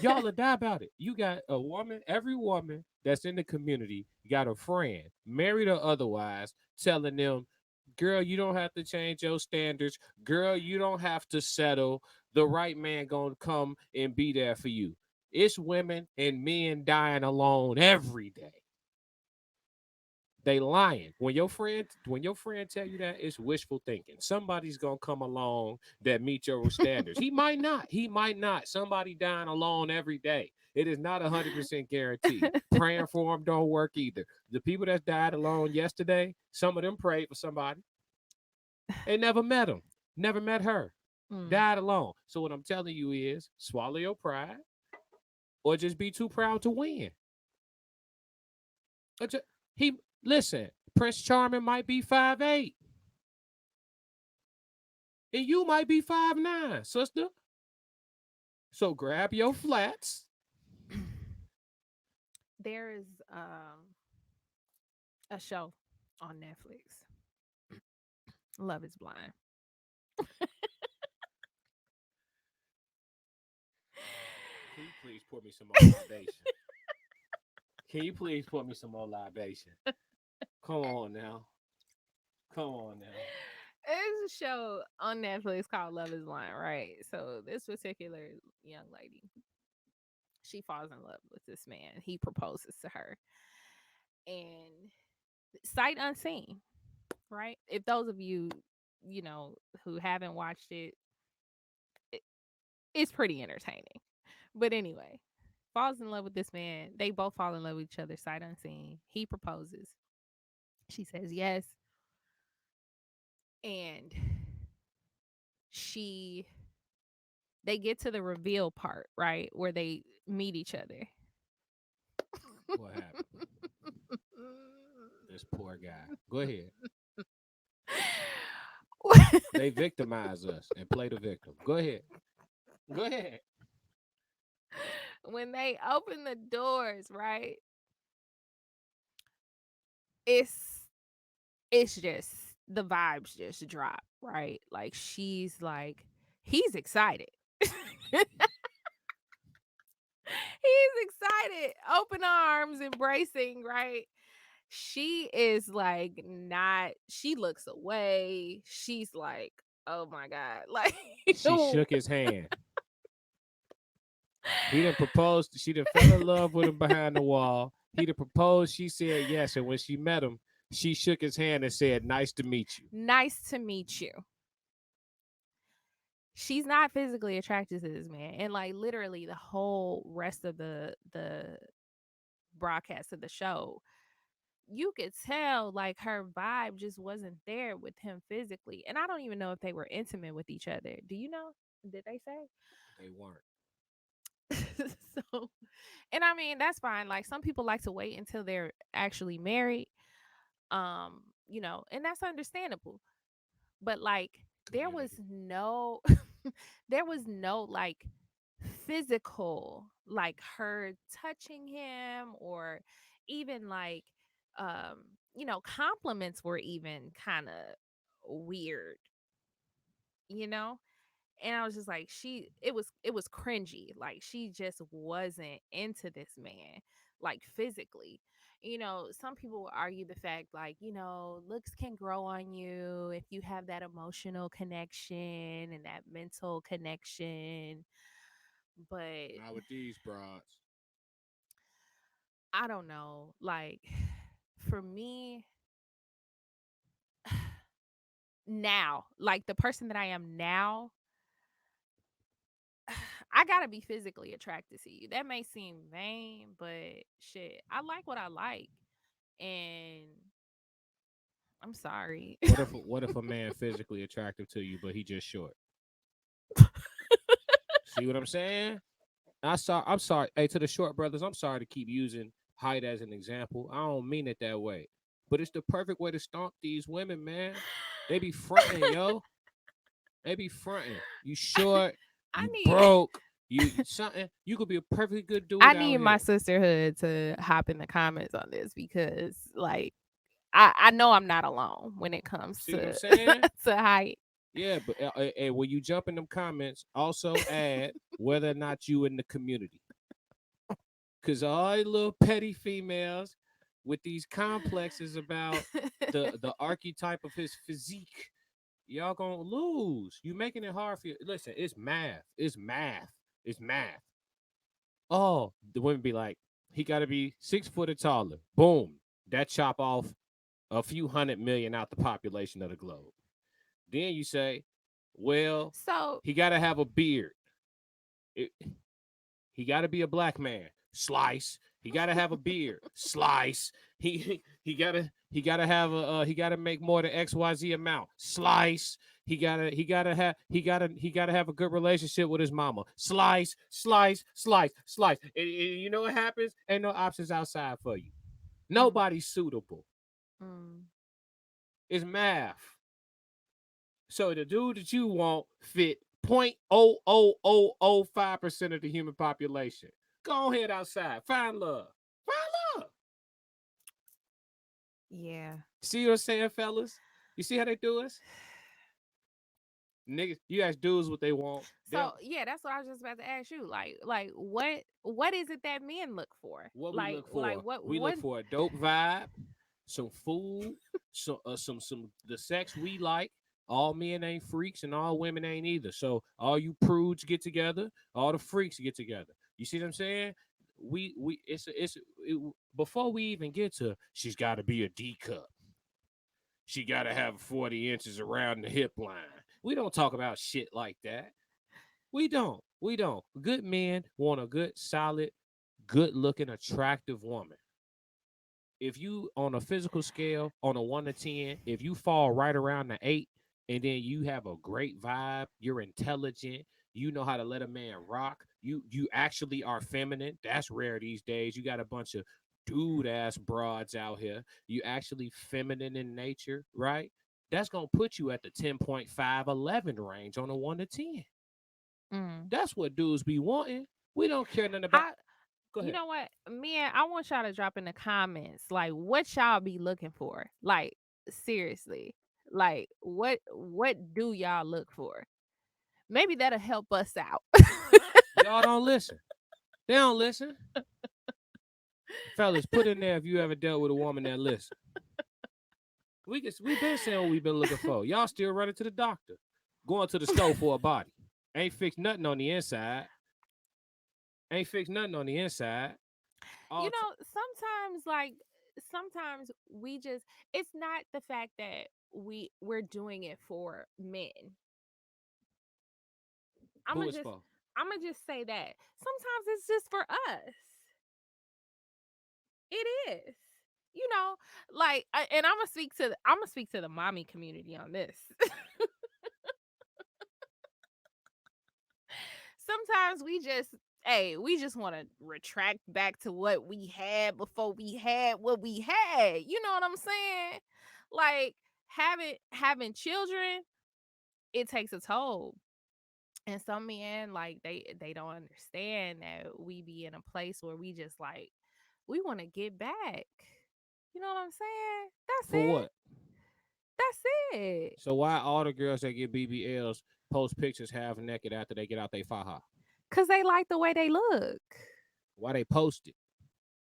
Y'all will die about it. You got a woman, every woman that's in the community got a friend, married or otherwise, telling them, girl, you don't have to change your standards. Girl, you don't have to settle. The right man gonna come and be there for you. It's women and men dying alone every day. They lying. When your friend tell you that, it's wishful thinking. Somebody's gonna come along that meet your standards. He might not. He might not. Somebody dying alone every day. It is not 100% guaranteed. Praying for them don't work either. The people that died alone yesterday, some of them prayed for somebody. They never met him. Never met her. Mm. Died alone. So what I'm telling you is swallow your pride or just be too proud to win. He listen, Prince Charming might be 5'8", and you might be 5'9", sister. So grab your flats. There is a show on Netflix. Love is Blind. Can you please pour me some more libation? Can you please pour me some more libation? Come on now. Come on now. It's a show on Netflix called Love is Blind, right? So this particular young lady, she falls in love with this man. He proposes to her. And sight unseen, right? If those of you, who haven't watched it, it it's pretty entertaining. But anyway, falls in love with this man. They both fall in love with each other, sight unseen. He proposes. She says yes. And she they get to the reveal part, right? Where they meet each other. What happened? This poor guy. Go ahead. They victimize us and play the victim. Go ahead. Go ahead. When they open the doors, right? It's it's just the vibes just drop, right? Like she's like he's excited. He's excited, open arms, embracing, right? She is like not, she looks away. She's like, oh my God. Like, She shook his hand. He done proposed. She done fell in love with him behind the wall. He done proposed. She said yes. And when she met him, she shook his hand and said, nice to meet you. nice to meet you. She's not physically attracted to this man. And like literally the whole rest of the broadcast of the show, you could tell like her vibe just wasn't there with him physically. And I don't even know if they were intimate with each other. Do you know? Did they say? They weren't. So, and I mean, that's fine. Like some people like to wait until they're actually married. And that's understandable. But like there was Community. no there was no like physical, like her touching him, or even like compliments were even kind of weird, you know. And I was just like, it was cringy. Like she just wasn't into this man, like physically. Some people will argue the fact, like, looks can grow on you if you have that emotional connection and that mental connection. But Not with these broads. I don't know. Like for me, now, like the person that I am now, I gotta be physically attracted to you. That may seem vain, but shit, I like what I like, and I'm sorry. What if a man physically attractive to you, but he just short? See what I'm saying? I'm sorry. Hey, to the short brothers, I'm sorry to keep using height as an example. I don't mean it that way. But it's the perfect way to stomp these women, man. They be fronting, yo. They be fronting. You short, I you need broke, you something. You could be a perfectly good I dude out need my here. sisterhood to hop in the comments on this because like I know I'm not alone when it comes See what I'm to saying? to height. Yeah, but when you jump in them comments, also add whether or not you in the community. Cause all you little petty females with these complexes about the archetype of his physique, y'all gonna lose. You making it hard for you. Listen, it's math. It's math. It's math. Oh, the women be like, he gotta be 6 foot or taller. Boom. That chop off a few 100 million out the population of the globe. Then you say, well, So he gotta have a beard. It, he got to be a black man. Slice. He got to have a beard. Slice. He gotta make more than XYZ amount. Slice. He gotta have a good relationship with his mama. Slice, slice, slice, slice. And you know what happens? Ain't no options outside for you. mm, Nobody's suitable. mm. It's math. So the dude that you want fit 0.00005% of the human population. Go ahead outside. Find love. Find love. Yeah. See what I'm saying, fellas? You see how they do us? Niggas, you ask dudes what they want. So They'll yeah, that's what I was just about to ask you. Like what is it that men look for? what we Like look like for. what We what look for a dope vibe, some food, some the sex we like. All men ain't freaks and all women ain't either. So all you prudes get together, all the freaks get together. You see what I'm saying? We before we even get to she's got to be a D cup. She got to have 40 inches around the hip line. We don't talk about shit like that. We don't. We don't. Good men want a good, solid, good looking, attractive woman. If you on a physical scale on a 1 to 10, if you fall right around the 8, and then you have a great vibe, you're intelligent, you know how to let a man rock, you actually are feminine. That's rare these days. You got a bunch of dude ass broads out here. You actually feminine in nature, right? That's gonna put you at the 10.5, 11 range on a 1 to 10. mm. That's what dudes be wanting. We don't care nothing about. I Go you ahead. know what? Man, I want y'all to drop in the comments like what y'all be looking for. Like seriously. Like what do y'all look for? Maybe that'll help us out. Y'all don't listen. They don't listen. Fellas, put in there if you ever dealt with a woman that listen. We've been saying what we've been looking for. Y'all still running to the doctor, going to the store for a body. Ain't fixed nothing on the inside. Ain't fixed nothing on the inside. You All t- know, sometimes we just it's not the fact that we're doing it for men. I'm who gonna is just for? I'm gonna just say that. Sometimes it's just for us. It is. You know, and I'm gonna speak to the mommy community on this. Sometimes we just want to retract back to what we had before we had what we had. You know what I'm saying? Like having children, it takes a toll. And some men like they don't understand that we be in a place where we just like we want to get back. You know what I'm saying? That's For it. what? That's it. So why all the girls that get BBLs post pictures half naked after they get out they faja? Cause they like the way they look. Why they post it?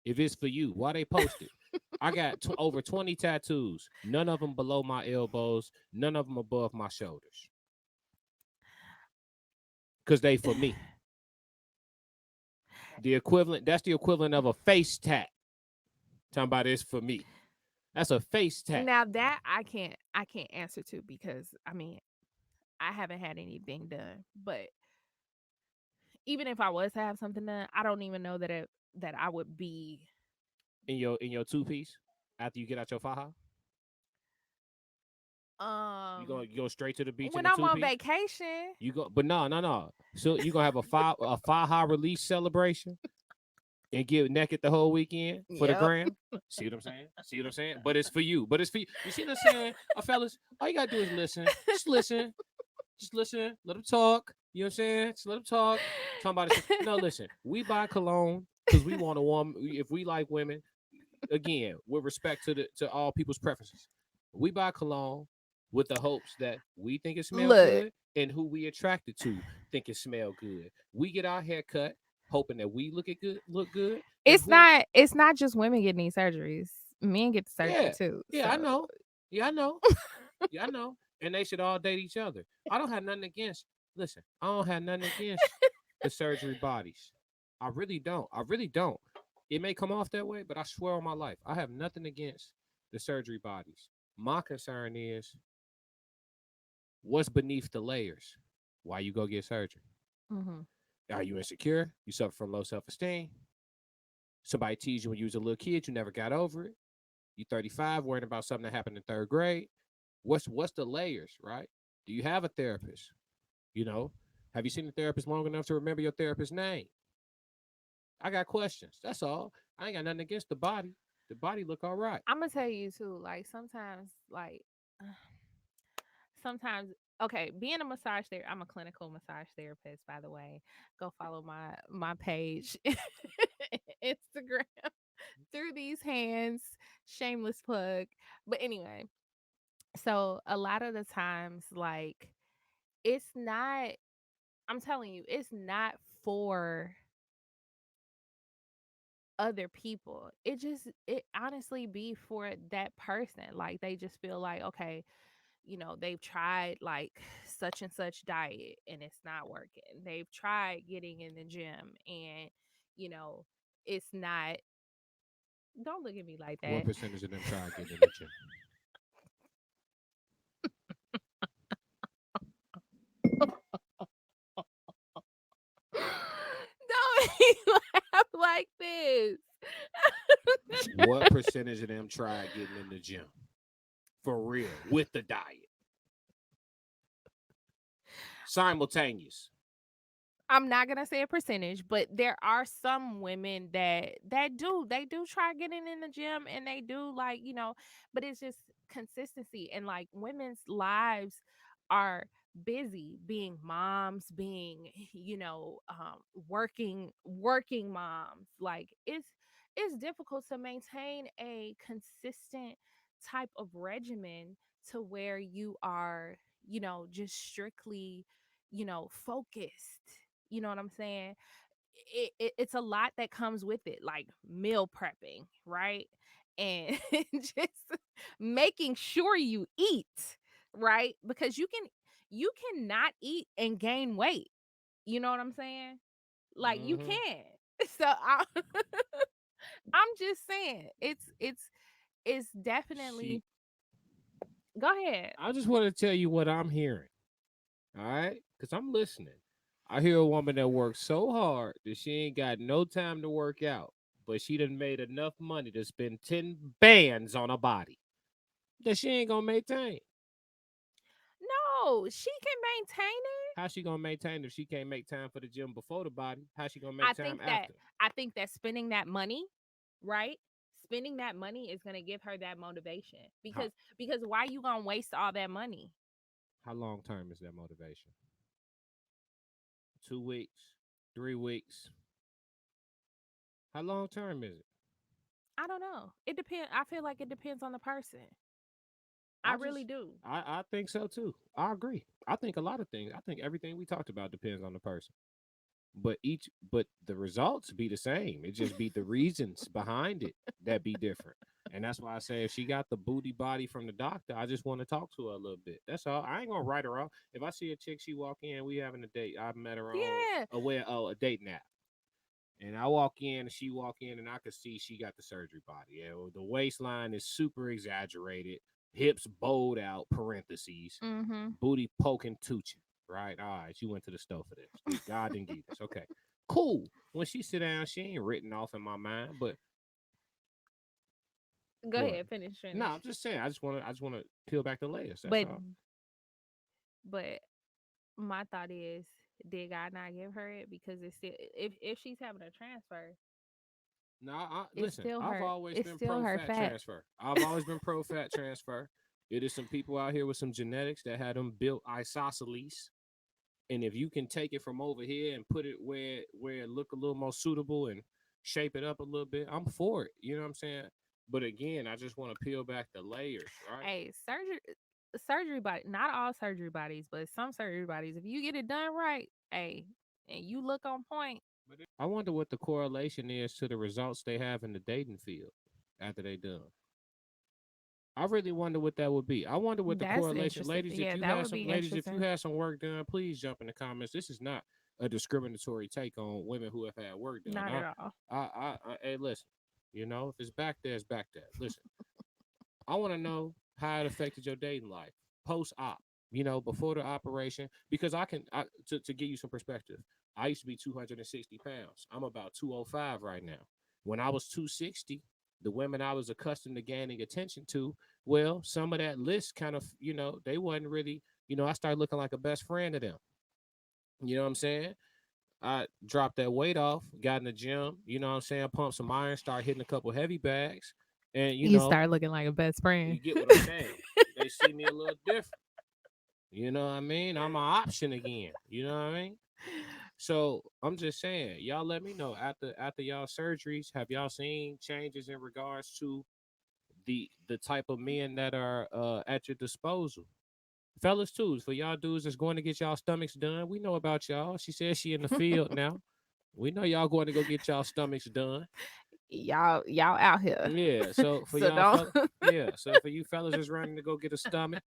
If it's for you, why they post it? I got over 20 tattoos. None of them below my elbows. None of them above my shoulders. Cause they for me. That's the equivalent of a face tat. Talking about it's for me. That's a face tat. Now that I can't answer to, because I mean, I haven't had anything done. But even if I was to have something done, I don't even know that I would be In your two piece after you get out your faja. You go straight to the beach in when the I'm two on piece. vacation. You go, but no. So you gonna have a faja release celebration and get naked the whole weekend for the Yep. gram. See what I'm saying? See what I'm saying? But it's for you. But it's for you. You see what I'm saying? Fellas, all you gotta do is listen. Just listen. Just listen. Let them talk. You know what I'm saying? Just let them talk. Talking about it. No, listen. We buy cologne because we want a woman. If we like women, again, with respect to all people's preferences, we buy cologne with the hopes that we think it smell Look, good and who we attracted to think it smell good. We get our hair cut hoping that we look good, and who it's not just women getting these surgeries. Men get the surgery yeah, too. yeah, I So know. Yeah, I know. Yeah, I know. And they should all date each other. I don't have nothing against. Listen, I don't have nothing against the surgery bodies. I really don't. I really don't. It may come off that way, but I swear on my life, I have nothing against the surgery bodies. My concern is what's beneath the layers. Why you go get surgery? mhm. Are you insecure? You suffer from low self-esteem? Somebody teased you when you was a little kid, you never got over it. You 35, worrying about something that happened in third grade. What's the layers, right? Do you have a therapist? You know, have you seen a therapist long enough to remember your therapist's name? I got questions. That's all. I ain't got nothing against the body. The body look all right. I'm gonna tell you too. Like sometimes, sometimes, okay, being a massage therapist, I'm a clinical massage therapist, by the way. Go follow my page, Instagram, through these hands. Shameless plug. But anyway, so a lot of the times, like, it's not. I'm telling you, it's not for other people. It honestly be for that person. Like they just feel like, okay, they've tried like such and such diet and it's not working. They've tried getting in the gym and you know, it's not. Don't look at me like What that. percentage of them try getting in the gym? Don't make me laugh like this. What percentage of them try getting in the gym? For real, with the diet. Simultaneous. I'm not gonna say a percentage, but there are some women that do try getting in the gym and they do like, but it's just consistency, and like women's lives are busy being moms, being, working moms. Like it's difficult to maintain a consistent type of regimen to where you are, just strictly, focused. You know what I'm saying? It's a lot that comes with it, like meal prepping, right? And just making sure you eat, right? Because you cannot eat and gain weight. You know what I'm saying? Like you Mm-hmm. can. So I'm just saying it's See, definitely. Go ahead. I just want to tell you what I'm hearing. All right, because I'm listening. I hear a woman that works so hard that she ain't got no time to work out, but she done made enough money to spend 10 bands on her body that she ain't gonna maintain. No, she can maintain it. How she gonna maintain if she can't make time for the gym before the body? How she gonna I make time think that after? I think that spending that money, right? Spending that money is gonna give her that motivation. How Because why you gonna waste all that money? how long term is that motivation? 2 weeks, 3 weeks. How long term is it? I don't know. It depends. I feel like it depends on the person. I I really just do. I think so too. I agree. I think a lot of things. I think everything we talked about depends on the person. But the results be the same. It just be the reasons behind it that be different. And that's why I say if she got the booty body from the doctor, I just want to talk to her a little bit. That's all. I ain't gonna write her off. If I see a chick, she walk in, we having a date. I met her on Yeah. a date app. And I walk in, and she walk in, and I could see she got the surgery body. Yeah, well, the waistline is super exaggerated, hips bowed out, parentheses, Mm-hmm. booty poking tooching. Right? All right, you went to the stove for this. God didn't give this. Okay, cool. When she sit down, she ain't written off in my mind. But Go what? ahead, finish, No, finish. I'm just saying. I just want to peel back the layers. That's But all. but my thought is, did God not give her it? Because it's still, if she's having a transfer, No, it's listen. still I've her. always It's been still pro her fat fat. transfer. I've always been pro fat transfer. It is some people out here with some genetics that had them built isosceles, and if you can take it from over here and put it where it look a little more suitable and shape it up a little bit, I'm for it. You know what I'm saying? But again, I just want to peel back the layers, right? Hey, surgery body. Not all surgery bodies, but some surgery bodies. If you get it done right, hey, and you look on point, I wonder what the correlation is to the results they have in the dating field after they done. I really wonder what that would be. I wonder what the that's correlation, interesting. ladies. If Yeah, you that had would some, be ladies, if you interesting. had some work done, please jump in the comments. This is not a discriminatory take on women who have had work done. Not at all. Hey, listen. You know, if it's back there, it's back there. Listen, I want to know how it affected your dating life post op. You know, before the operation, because to give you some perspective. I used to be 260 pounds. I'm about 205 right now. When I was 260, the women I was accustomed to gaining attention to, well, some of that list kind of, they wasn't really, I started looking like a best friend to them. You know what I'm saying? I dropped that weight off, got in the gym, you know what I'm saying? Pumped some iron, start hitting a couple heavy bags. And, You start looking like a best friend. you get what I'm saying? They see me a little different. You know what I mean? I'm an option again. You know what I mean? So I'm just saying, y'all let me know after y'all surgeries, have y'all seen changes in regards to the type of men that are at your disposal? Fellas too, for y'all dudes that's going to get y'all stomachs done. We know about y'all. She says she in the field now. We know y'all going to go get y'all stomachs done. Y'all out here. Yeah. So for So y'all don't. fellas, yeah. So for you fellas that's running to go get a stomach,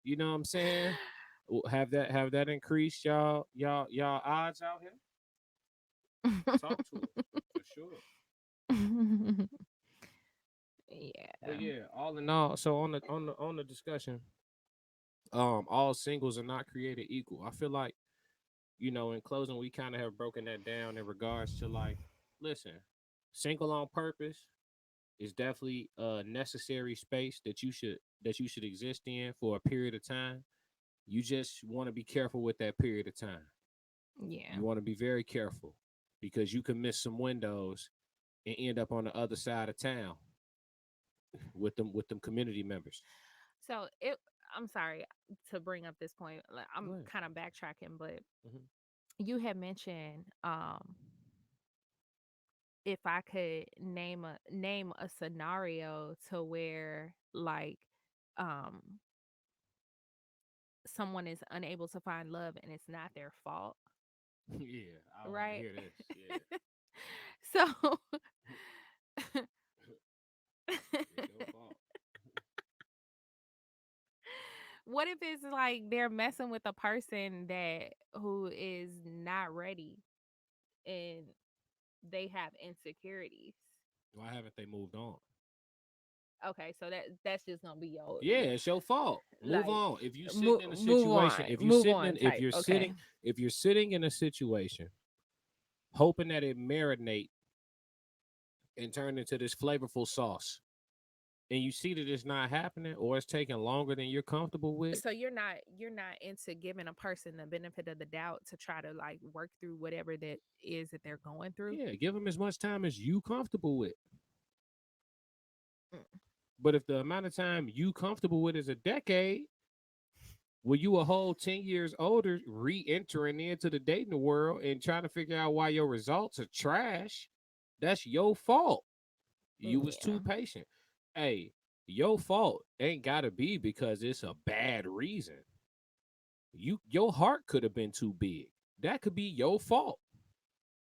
you know what I'm saying? Have that increased y'all odds out here? Talk to us for sure. But Yeah. yeah, all in all, so on the discussion, all singles are not created equal. I feel like, in closing, we kind of have broken that down in regards to, like, listen, single on purpose is definitely a necessary space that you should exist in for a period of time. You just want to be careful with that period of time. Yeah. You want to be very careful because you can miss some windows and end up on the other side of town with them community members. So I'm sorry to bring up this point. Like, I'm Right. kind of backtracking, but Mhm. you had mentioned if I could name a scenario to where, like, um someone is unable to find love and it's not their fault, Yeah, I want to right? hear this. Yeah, So it's your fault. what if it's like they're messing with a person that who is not ready and they have insecurities? Why haven't they moved on? Okay, so that's just gonna be Yeah, it's your fault. Move like on. If you sitting in a situation, move on type. Okay. if you're sitting in a situation, hoping that it marinate and turn into this flavorful sauce, and you see that it's not happening or it's taking longer than you're comfortable with, So you're not into giving a person the benefit of the doubt to try to like work through whatever that is that they're going through. yeah, give them as much time as you comfortable with. Mm. But if the amount of time you comfortable with is a decade, well, you a whole 10 years older re-entering into the dating world and trying to figure out why your results are trash, that's your fault. You was Yeah. too patient. Hey, your fault ain't gotta be because it's a bad reason. Your heart could have been too big. That could be your fault.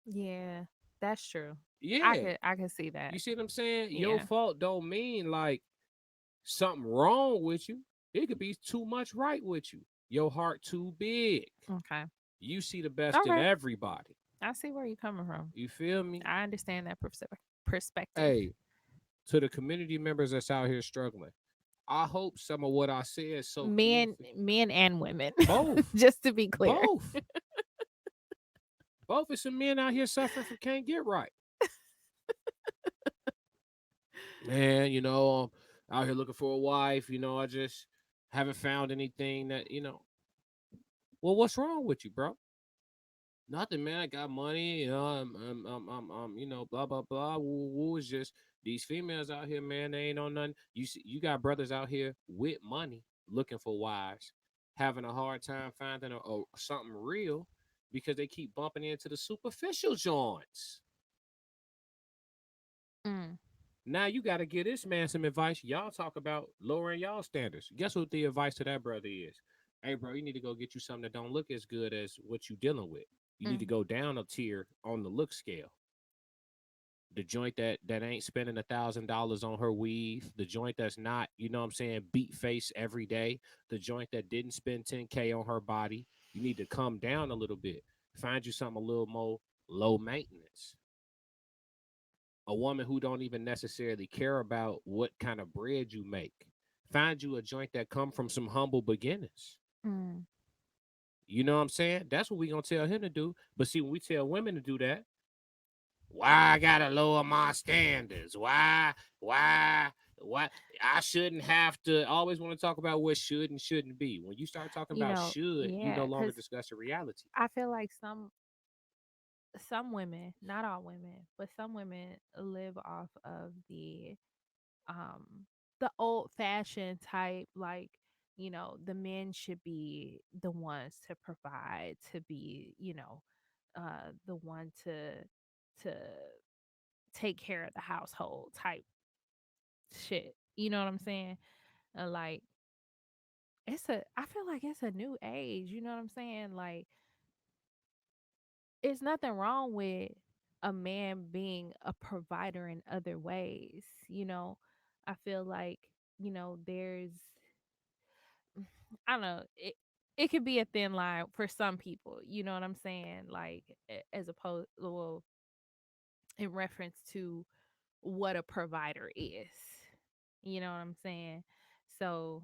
Yeah. That's true. Yeah. I could see that. You see what I'm saying? Your Yeah. fault don't mean like something wrong with you. It could be too much right with you. Your heart too big. Okay. You see the best in Okay. everybody. I see where you're coming from. You feel me? I understand that perspective. Hey, to the community members that's out here struggling, I hope some of what I said soaked in. Men and women. Both, Just to be clear. both, both. It's some men out here suffering from can't get right. Man, out here looking for a wife. I just haven't found anything that. Well, what's wrong with you, bro? Nothing, man. I got money. Blah blah blah. Woo, woo. It's just these females out here, man. They ain't on nothing. You see, you got brothers out here with money looking for wives, having a hard time finding something real because they keep bumping into the superficial joints. Mm. Now you got to give this man some advice. Y'all talk about lowering y'all standards. Guess what the advice to that brother is? Hey, bro, you need to go get you something that don't look as good as what you dealing with. You need to go down a tier on the look scale. The joint that ain't spending $1,000 on her weave, the joint that's not, beat face every day, the joint that didn't spend 10K on her body. You need to come down a little bit. Find you something a little more low maintenance. A woman who don't even necessarily care about what kind of bread you make. Find you a joint that come from some humble beginnings. Mm. You know what I'm saying? That's what we gonna tell him to do. But see, when we tell women to do that, why I gotta lower my standards? Why? I shouldn't have to always want to talk about what should and shouldn't be. When you start talking about should, you no Yeah, longer because discuss a reality. I feel like some women, not all women, but some women live off of um the old fashioned type, like, the men should be the ones to provide, to be, the one to take care of the household type shit. You know what I'm saying? Like, I feel like it's a new age, you know what I'm saying? Like, it's nothing wrong with a man being a provider in other ways, you know. I feel like, there's I don't know, it could be a thin line for some people, you know what I'm saying? Like, as opposed, well, in reference to what a provider is. You know what I'm saying? So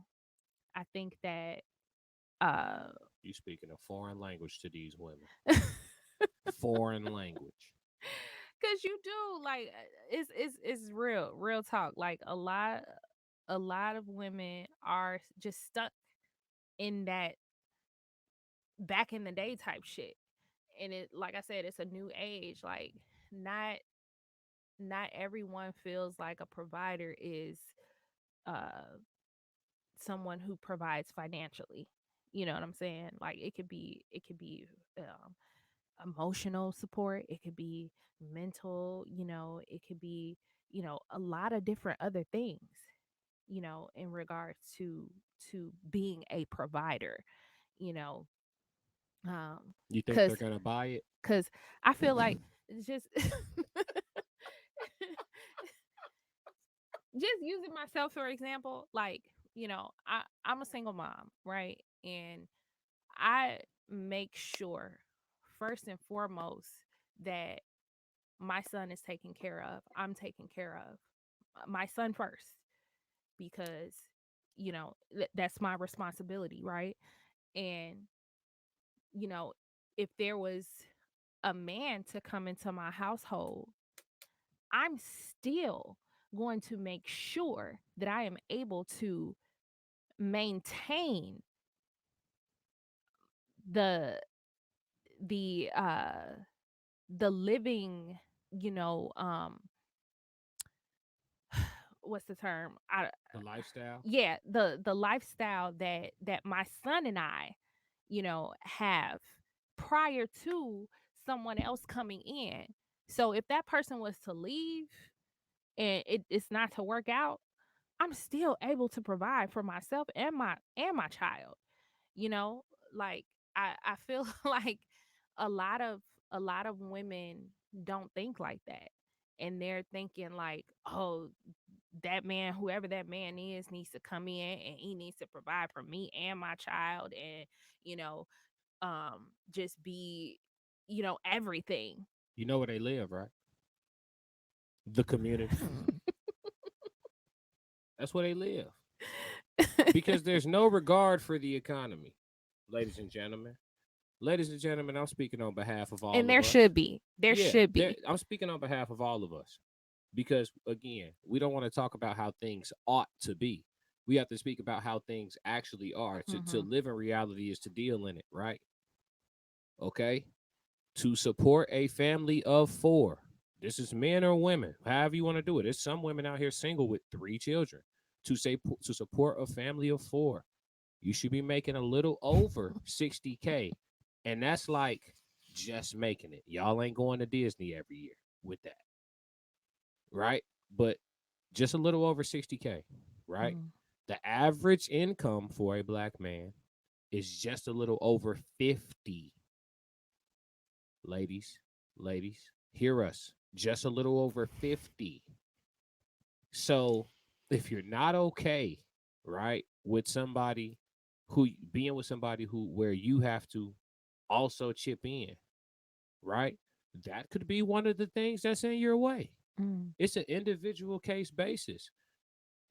I think that uh You speaking a foreign language to these women. Foreign language. cuz you do, like, it's real talk. Like, a lot of women are just stuck in that back in the day type shit. And it, like I said, it's a new age. Like, not everyone feels like a provider is uh someone who provides financially. You know what I'm saying? Like, it could be um emotional support, it could be mental, it could be, a lot of different other things, in regards to being a provider, you know. You think they're Cuz gonna buy it? cuz I feel like it's just just using myself for example, like, I'm a single mom, right? And I make sure, first and foremost, that my son is taken care of. I'm taken care of my son first, because that's my responsibility, right? And you know, if there was a man to come into my household, I'm still going to make sure that I am able to maintain the the uh the living, you know, what's the term? The lifestyle. Yeah, the lifestyle that my son and I, have prior to someone else coming in. So if that person was to leave and it's not to work out, I'm still able to provide for myself and my child. You know, like, I feel like a lot of a lot of women don't think like that. And they're thinking like, oh, that man, whoever that man is, needs to come in and he needs to provide for me and my child, and, just be everything. You know where they live, right? The community. That's where they live. Because there's no regard for the economy, ladies and gentlemen. Ladies and gentlemen, I'm speaking on behalf of all And of there us. should be. There Yeah, should be. I'm speaking on behalf of all of us. Because again, we don't want to talk about how things ought to be. We have to speak about how things actually are. To Mhm. live in reality is to deal in it, right? Okay. To support a family of four. This is men or women, however you want to do it. There's some women out here single with 3 children. To support a family of four, you should be making a little over 60K. And that's like just making it. Y'all ain't going to Disney every year with that, right? But just a little over 60K, right? Mm. The average income for a black man is just a little over 50. Ladies, ladies, hear us. Just a little over 50. So if you're not okay, right, with somebody who being with somebody who where you have to also chip in, right? That could be one of the things that's in your way. Mm. It's an individual case basis.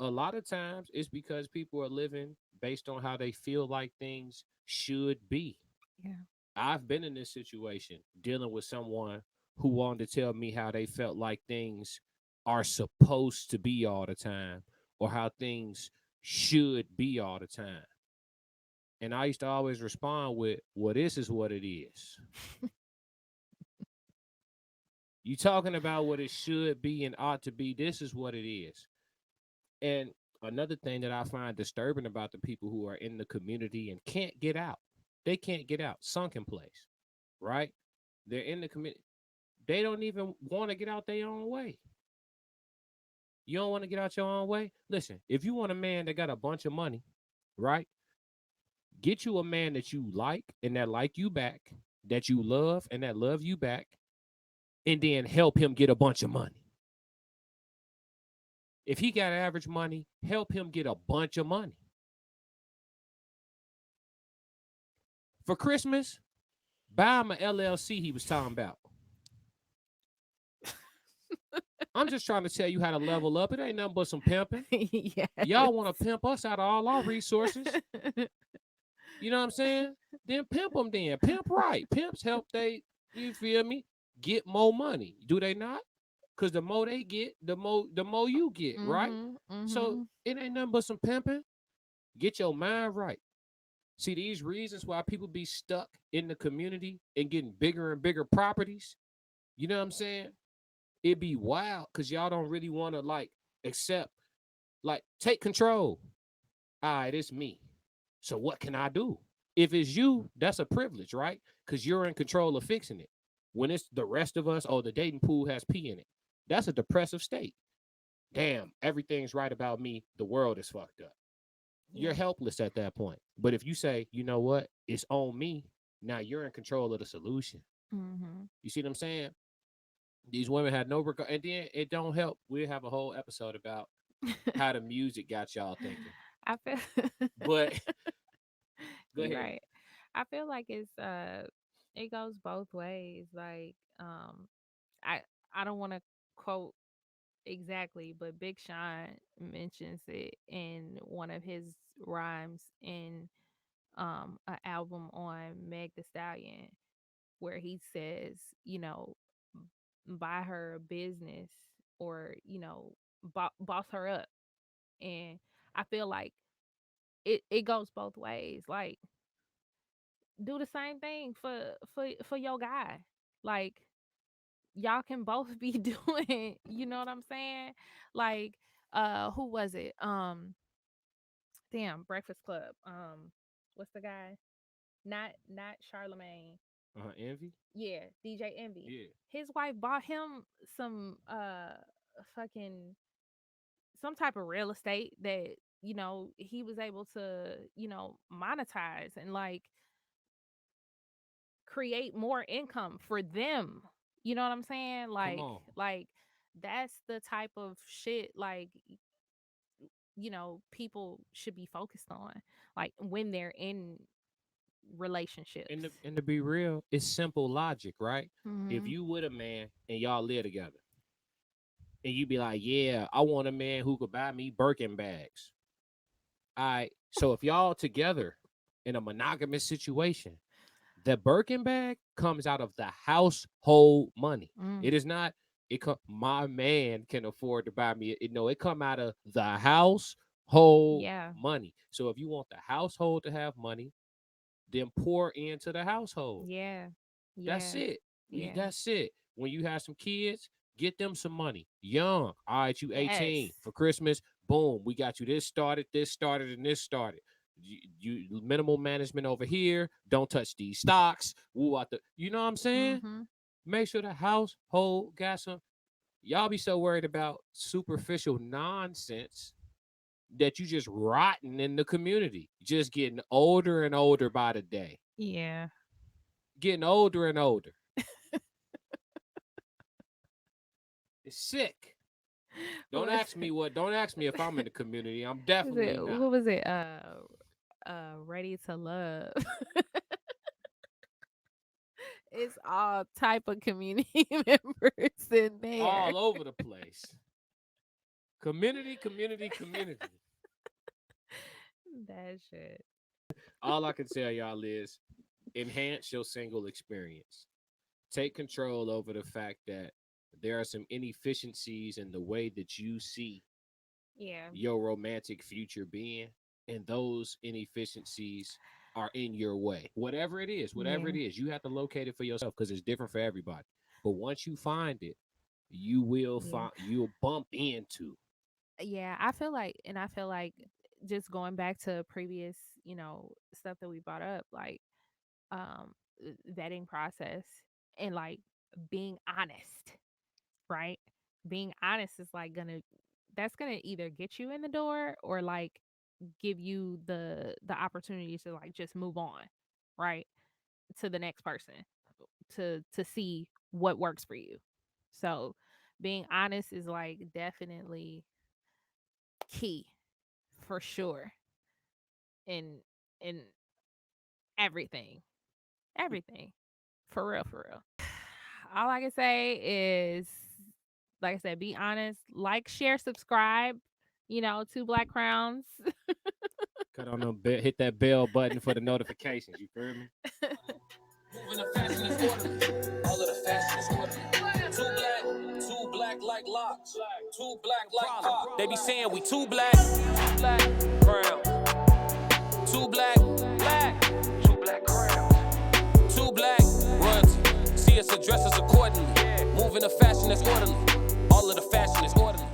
A lot of times it's because people are living based on how they feel like things should be. Yeah. I've been in this situation dealing with someone who wanted to tell me how they felt like things are supposed to be all the time or how things should be all the time. And I used to always respond with, well, this is what it is. You talking about what it should be and ought to be, this is what it is. And another thing that I find disturbing about the people who are in the community and can't get out, they can't get out, sunk in place, right? They're in the community. They don't even want to get out their own way. You don't want to get out your own way? Listen, if you want a man that got a bunch of money, right? Get you a man that you like and that like you back, that you love and that love you back, and then help him get a bunch of money. If he got average money, help him get a bunch of money. For Christmas, buy him a LLC he was talking about. I'm just trying to tell you how to level up. It ain't nothing but some pimping. Yes. Y'all want to pimp us out of all our resources. You know what I'm saying? Then pimp them then. Pimp right. Pimps help they, you feel me, get more money. Do they not? Because the more they get, the more you get, right? Mhm. So Mhm. it ain't nothing but some pimping. Get your mind right. See, these reasons why people be stuck in the community and getting bigger and bigger properties, you know what I'm saying? It be wild because y'all don't really want to like accept, like take control. All right, it's me. So what can I do? If it's you, that's a privilege, right? Because you're in control of fixing it. When it's the rest of us, oh, the dating pool has pee in it. That's a depressive state. Damn, everything's right about me. The world is fucked up. You're Yeah. helpless at that point. But if you say, you know what, it's on me, now you're in control of the solution. Mhm. You see what I'm saying? These women had no regard. And then it don't help. We'll have a whole episode about how the music got y'all thinking. I feel But go you're ahead. right. I feel like it goes both ways. Like I I don't want to quote exactly, but Big Sean mentions it in one of his rhymes in an album on Meg the Stallion where he says, buy her a business or, boss her up. And I feel like it goes both ways. Like do the same thing for your guy. Like y'all can both be doing, you know what I'm saying? Like who was it? Damn, Breakfast Club. What's the guy? Not Charlemagne. Envy? Yeah, DJ Envy. Yeah. His wife bought him some fucking some type of real estate that he was able to monetize and like create more income for them. You know what I'm saying? Come Like on. like that's the type of shit like people should be focused on like when they're in relationships. And to be real, it's simple logic, right? If Mhm. you with a man and y'all live together, and you be like, yeah, I want a man who could buy me Birkin bags. All right. So if y'all together in a monogamous situation, the Birkin bag comes out of the household money. Mm. It is not. My man can afford to buy me. No, it come out of the household Yeah. money. So if you want the household to have money, then pour into the household. Yeah. That's Yeah. it. Yeah. That's it. When you have some kids, get them some money. Young. All right, you 18 Yes. for Christmas. Boom, we got you this started, and this started. You minimal management over here. Don't touch these stocks. Woo out the. You know what I'm saying? Mhm. Make sure the household got some. Y'all be so worried about superficial nonsense that you just rotting in the community. Just getting older and older by the day. Yeah. Getting older and older. It's sick. Don't ask me if I'm in the community. I'm definitely not. What was it? Ready to Love. It's all type of community members in there. All over the place. Community. That shit. All I can tell y'all is enhance your single experience. Take control over the fact that there are some inefficiencies in the way that you see Yeah. your romantic future being, and those inefficiencies are in your way. Whatever it is, you have to locate it for yourself because it's different for everybody. But once you find it, you will Yeah. you'll bump into. Yeah, I feel like just going back to previous, stuff that we brought up, like vetting process and like being honest, right? Being honest is like that's gonna either get you in the door or like give you the opportunity to like just move on, right? To the next person to see what works for you. So being honest is like definitely key for sure in in everything. Everything. For real, for real. All I can say is, like I said, be honest, like, share, subscribe, to Black Crowns. Cut on them hit that bell button for the notifications. You feel me? Moving the fashion is orderly. All of the fashion is orderly. Too black like locks. Too black like pop. They be saying we too black. Crown. Too black. Too black crown. Too black. Royalty. See us address us accordingly. Moving the fashion is orderly. All of the fashion is orderly.